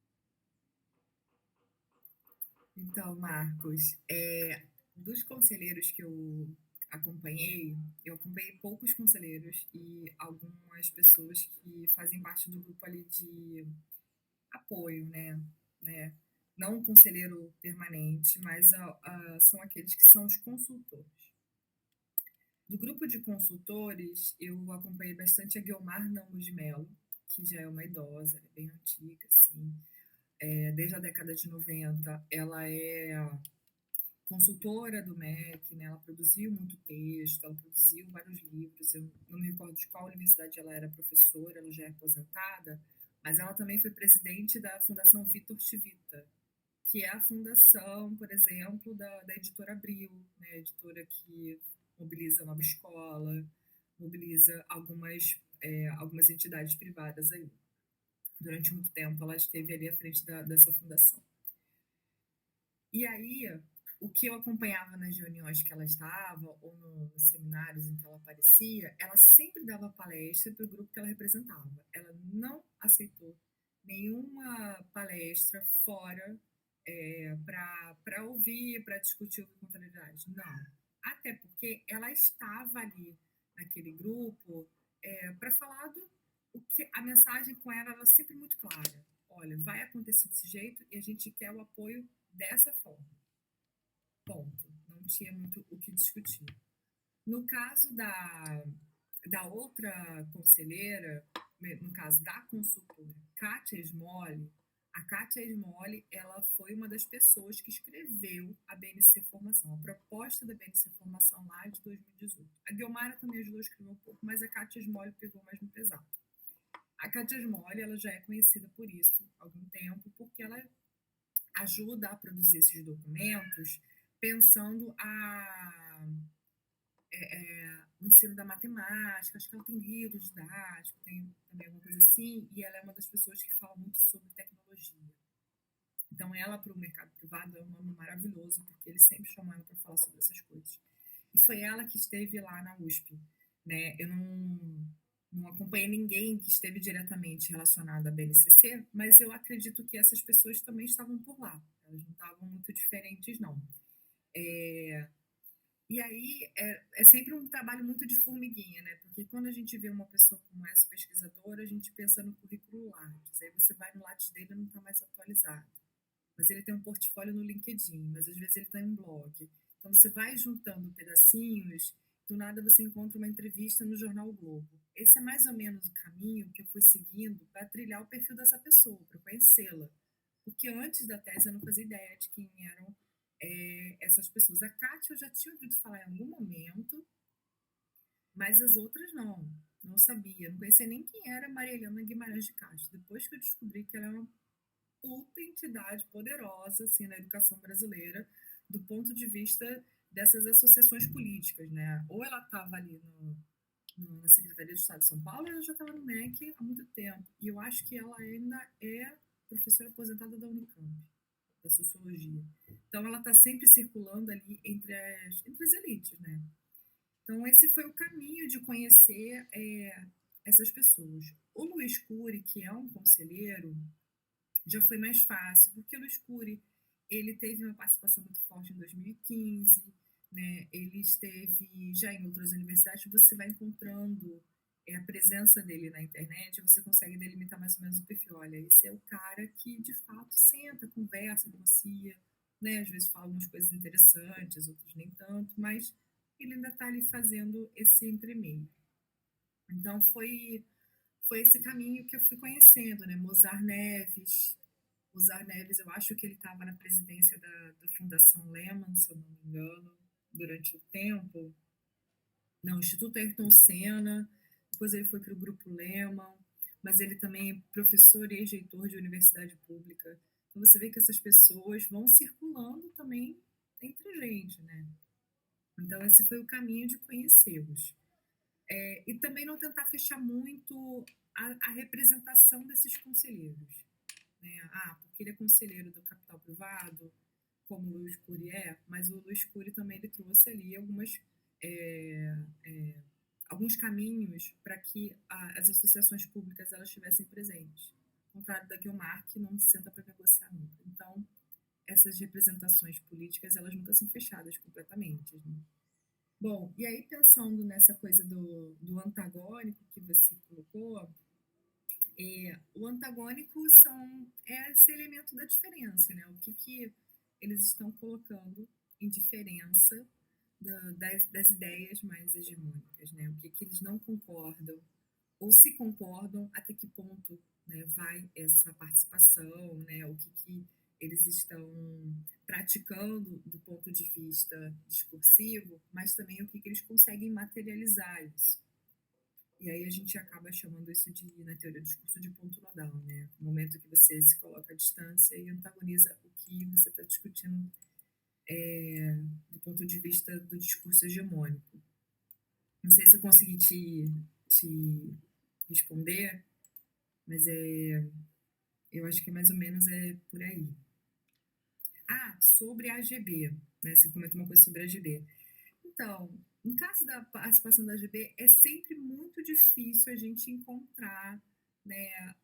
Então, Marcos, dos conselheiros que eu acompanhei poucos conselheiros e algumas pessoas que fazem parte do grupo ali de apoio, né? Não um conselheiro permanente, mas são aqueles que são os consultores. Do grupo de consultores, eu acompanhei bastante a Guiomar Namos de Mello, que já é uma idosa, é bem antiga, assim. Desde a década de 90, ela é consultora do MEC, né? Ela produziu muito texto, ela produziu vários livros. Eu não me recordo de qual universidade ela era professora, ela já é aposentada, mas ela também foi presidente da Fundação Vitor Tivita, que é a fundação, por exemplo, da editora Abril, né? A editora que mobiliza a Nova Escola, mobiliza algumas entidades privadas aí. Durante muito tempo ela esteve ali à frente dessa fundação. E aí, o que eu acompanhava nas reuniões que ela estava, ou nos seminários em que ela aparecia, ela sempre dava palestra para o grupo que ela representava. Ela não aceitou nenhuma palestra fora para ouvir, para discutir o contrariedade. Não. Até porque ela estava ali naquele grupo para falar o que a mensagem com ela era sempre muito clara. Olha, vai acontecer desse jeito e a gente quer o apoio dessa forma. Ponto. Não tinha muito o que discutir. No caso da outra conselheira, no caso da consultora Kátia Smolli, a Kátia Smolli, ela foi uma das pessoas que escreveu a BNC Formação, a proposta da BNC Formação lá de 2018. A Guilmara também ajudou a escrever um pouco, mas a Kátia Smolli pegou mais no pesado. A Kátia Smolli, ela já é conhecida por isso há algum tempo, porque ela ajuda a produzir esses documentos pensando o ensino da matemática. Acho que ela tem livro didático, tem também alguma coisa assim, e ela é uma das pessoas que fala muito sobre tecnologia. Então, ela, para o mercado privado, é um nome maravilhoso, porque eles sempre chamam ela para falar sobre essas coisas. E foi ela que esteve lá na USP, né? Eu não acompanhei ninguém que esteve diretamente relacionado à BNCC, mas eu acredito que essas pessoas também estavam por lá. Elas não estavam muito diferentes, não. E aí é sempre um trabalho muito de formiguinha, né? Porque quando a gente vê uma pessoa como essa pesquisadora, a gente pensa no currículo Lattes. Aí você vai no Lattes dele e não está mais atualizado. Mas ele tem um portfólio no LinkedIn, mas às vezes ele está em um blog. Então você vai juntando pedacinhos, do nada você encontra uma entrevista no Jornal o Globo. Esse é mais ou menos o caminho que eu fui seguindo para trilhar o perfil dessa pessoa, para conhecê-la. Porque antes da tese eu não fazia ideia de quem eram essas pessoas. A Kátia eu já tinha ouvido falar em algum momento, mas as outras não sabia. Não conhecia nem quem era Maria Helena Guimarães de Castro. Depois que eu descobri que ela era uma puta entidade poderosa assim, na educação brasileira, do ponto de vista dessas associações políticas, né? Ou ela estava ali na Secretaria do Estado de São Paulo, ou ela já estava no MEC há muito tempo. E eu acho que ela ainda é professora aposentada da Unicamp, da Sociologia. Então, ela está sempre circulando ali entre as elites, né? Então, esse foi o caminho de conhecer essas pessoas. O Luiz Cury, que é um conselheiro, já foi mais fácil, porque o Luiz Cury, ele teve uma participação muito forte em 2015, né? Ele esteve já em outras universidades, você vai encontrando a presença dele na internet, você consegue delimitar mais ou menos o perfil. Olha, esse é o cara que, de fato, senta, conversa, negocia, né? Às vezes fala algumas coisas interessantes, outras nem tanto, mas ele ainda está ali fazendo esse entremeio. Então, foi esse caminho que eu fui conhecendo, né? Mozar Neves, eu acho que ele estava na presidência da Fundação Lehman, se eu não me engano, durante o tempo. Não, Instituto Ayrton Senna, depois ele foi para o Grupo Lehman, mas ele também é professor e ex-reitor de universidade pública. Então você vê que essas pessoas vão circulando também entre a gente, né? Então esse foi o caminho de conhecê-los. E também não tentar fechar muito a representação desses conselheiros, né? Porque ele é conselheiro do capital privado, como o Luiz Cury mas o Luiz Cury também ele trouxe ali alguns caminhos para que as associações públicas elas estivessem presentes, ao contrário da Guilmar, que não se senta para negociar nunca. Então, essas representações políticas elas nunca são fechadas completamente, né? Bom, e aí pensando nessa coisa do antagônico que você colocou, o antagônico é esse elemento da diferença, né? O que eles estão colocando em diferença das ideias mais hegemônicas, né? O que eles não concordam, ou se concordam, até que ponto, né, vai essa participação, né? O que eles estão praticando do ponto de vista discursivo, mas também o que eles conseguem materializar isso. E aí a gente acaba chamando isso na teoria do discurso de ponto nodal, né? O momento que você se coloca à distância e antagoniza o que você está discutindo do ponto de vista do discurso hegemônico. Não sei se eu consegui te responder, mas eu acho que mais ou menos é por aí. Sobre a AGB, né? Você comentou uma coisa sobre a AGB. Então, no caso da participação da AGB, é sempre muito difícil a gente encontrar, né,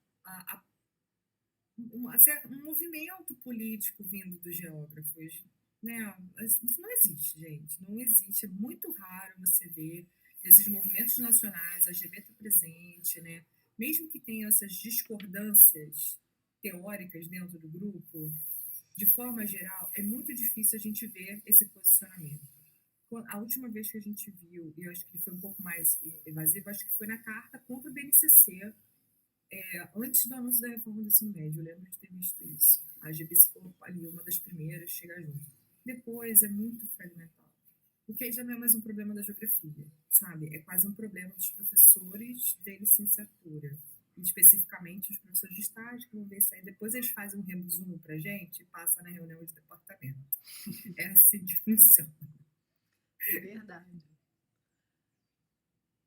um movimento político vindo dos geógrafos, né? Isso não existe, gente, não existe. É muito raro você ver esses movimentos nacionais, a AGB está presente, né? Mesmo que tenha essas discordâncias teóricas dentro do grupo, de forma geral, é muito difícil a gente ver esse posicionamento. A última vez que a gente viu, e eu acho que foi um pouco mais evasivo, acho que foi na carta contra o BNCC, antes do anúncio da reforma do ensino médio. Eu lembro de ter visto isso. A AGB se colocou ali, uma das primeiras, chega junto. Depois é muito fragmentado. Porque aí já não é mais um problema da geografia, sabe? É quase um problema dos professores de licenciatura. E especificamente os professores de estágio que vão ver isso aí. Depois eles fazem um resumo pra gente e passa na reunião de departamento. É assim que funciona. É verdade.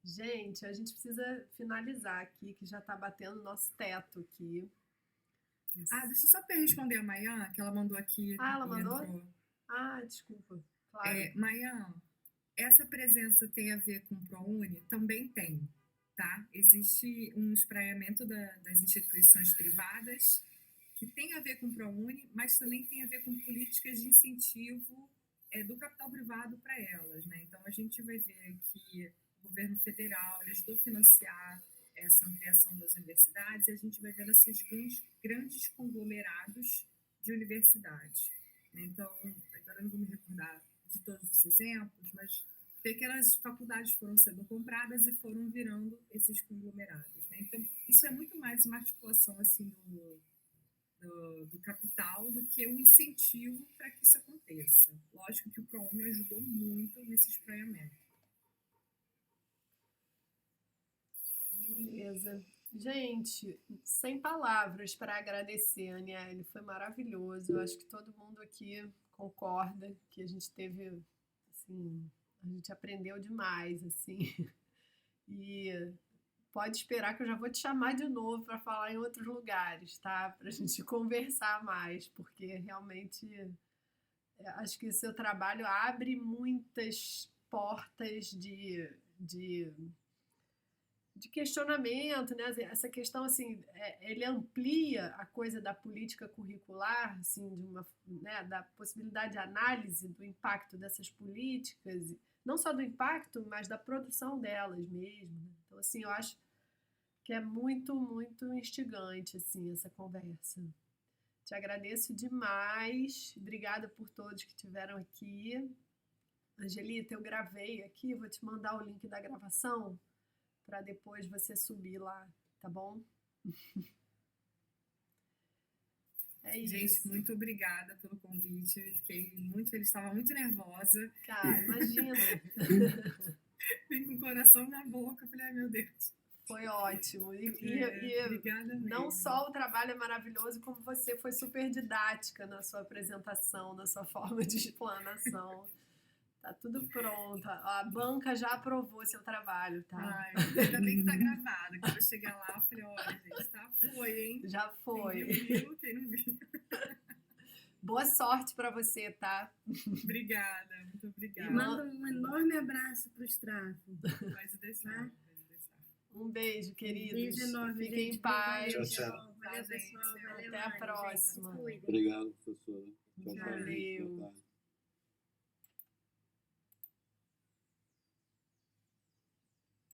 Gente, a gente precisa finalizar aqui, que já está batendo o nosso teto aqui. Deixa eu só responder a Mayan, que ela mandou aqui. Ela mandou? Desculpa. Claro. Mayan, essa presença tem a ver com o ProUni? Também tem, tá? Existe um espraiamento das instituições privadas que tem a ver com o ProUni, mas também tem a ver com políticas de incentivo do capital privado para elas, né? Então, a gente vai ver que o governo federal ajudou a financiar essa ampliação das universidades, e a gente vai ver esses grandes conglomerados de universidades, né? Então, agora eu não vou me recordar de todos os exemplos, mas pequenas faculdades foram sendo compradas e foram virando esses conglomerados, né? Então, isso é muito mais uma articulação assim do capital do que um incentivo para que isso aconteça. Lógico que o ProUni ajudou muito nesse espraiamento. Beleza. Gente, sem palavras para agradecer, Aniele, foi maravilhoso. Eu acho que todo mundo aqui concorda que a gente teve, assim, a gente aprendeu demais, assim. E pode esperar que eu já vou te chamar de novo para falar em outros lugares, tá? Para a gente conversar mais, porque realmente acho que o seu trabalho abre muitas portas de questionamento, né? Essa questão, assim, ele amplia a coisa da política curricular, assim, né, da possibilidade de análise do impacto dessas políticas, não só do impacto, mas da produção delas mesmo. Então, assim, eu acho que é muito, muito instigante, assim, essa conversa. Te agradeço demais. Obrigada por todos que estiveram aqui. Angelita, eu gravei aqui, vou te mandar o link da gravação para depois você subir lá, tá bom? É isso. Gente, muito obrigada pelo convite. Eu fiquei muito feliz, estava muito nervosa. Cara, imagina. Vim com o coração na boca, falei, ai meu Deus. Foi ótimo. E obrigada mesmo. Não só o trabalho é maravilhoso, como você foi super didática na sua apresentação, na sua forma de explanação. Tá tudo pronto. A banca já aprovou seu trabalho, tá? Ai, ainda bem que tá gravado. Quando eu chegar lá, eu falei, olha, gente, tá? Foi, hein? Já foi. Quem viu, quem não viu. Boa sorte pra você, tá? Obrigada, muito obrigada. E manda um enorme abraço pro Strafo. Pode deixar. Um beijo, queridos. Beijo enorme. Fiquem em paz. Tchau, tchau. Valeu, pessoal. Valeu, Até a Mari, próxima. gente. Se cuidem. Obrigado, professora. Tchau, tchau. Valeu. Boa tarde.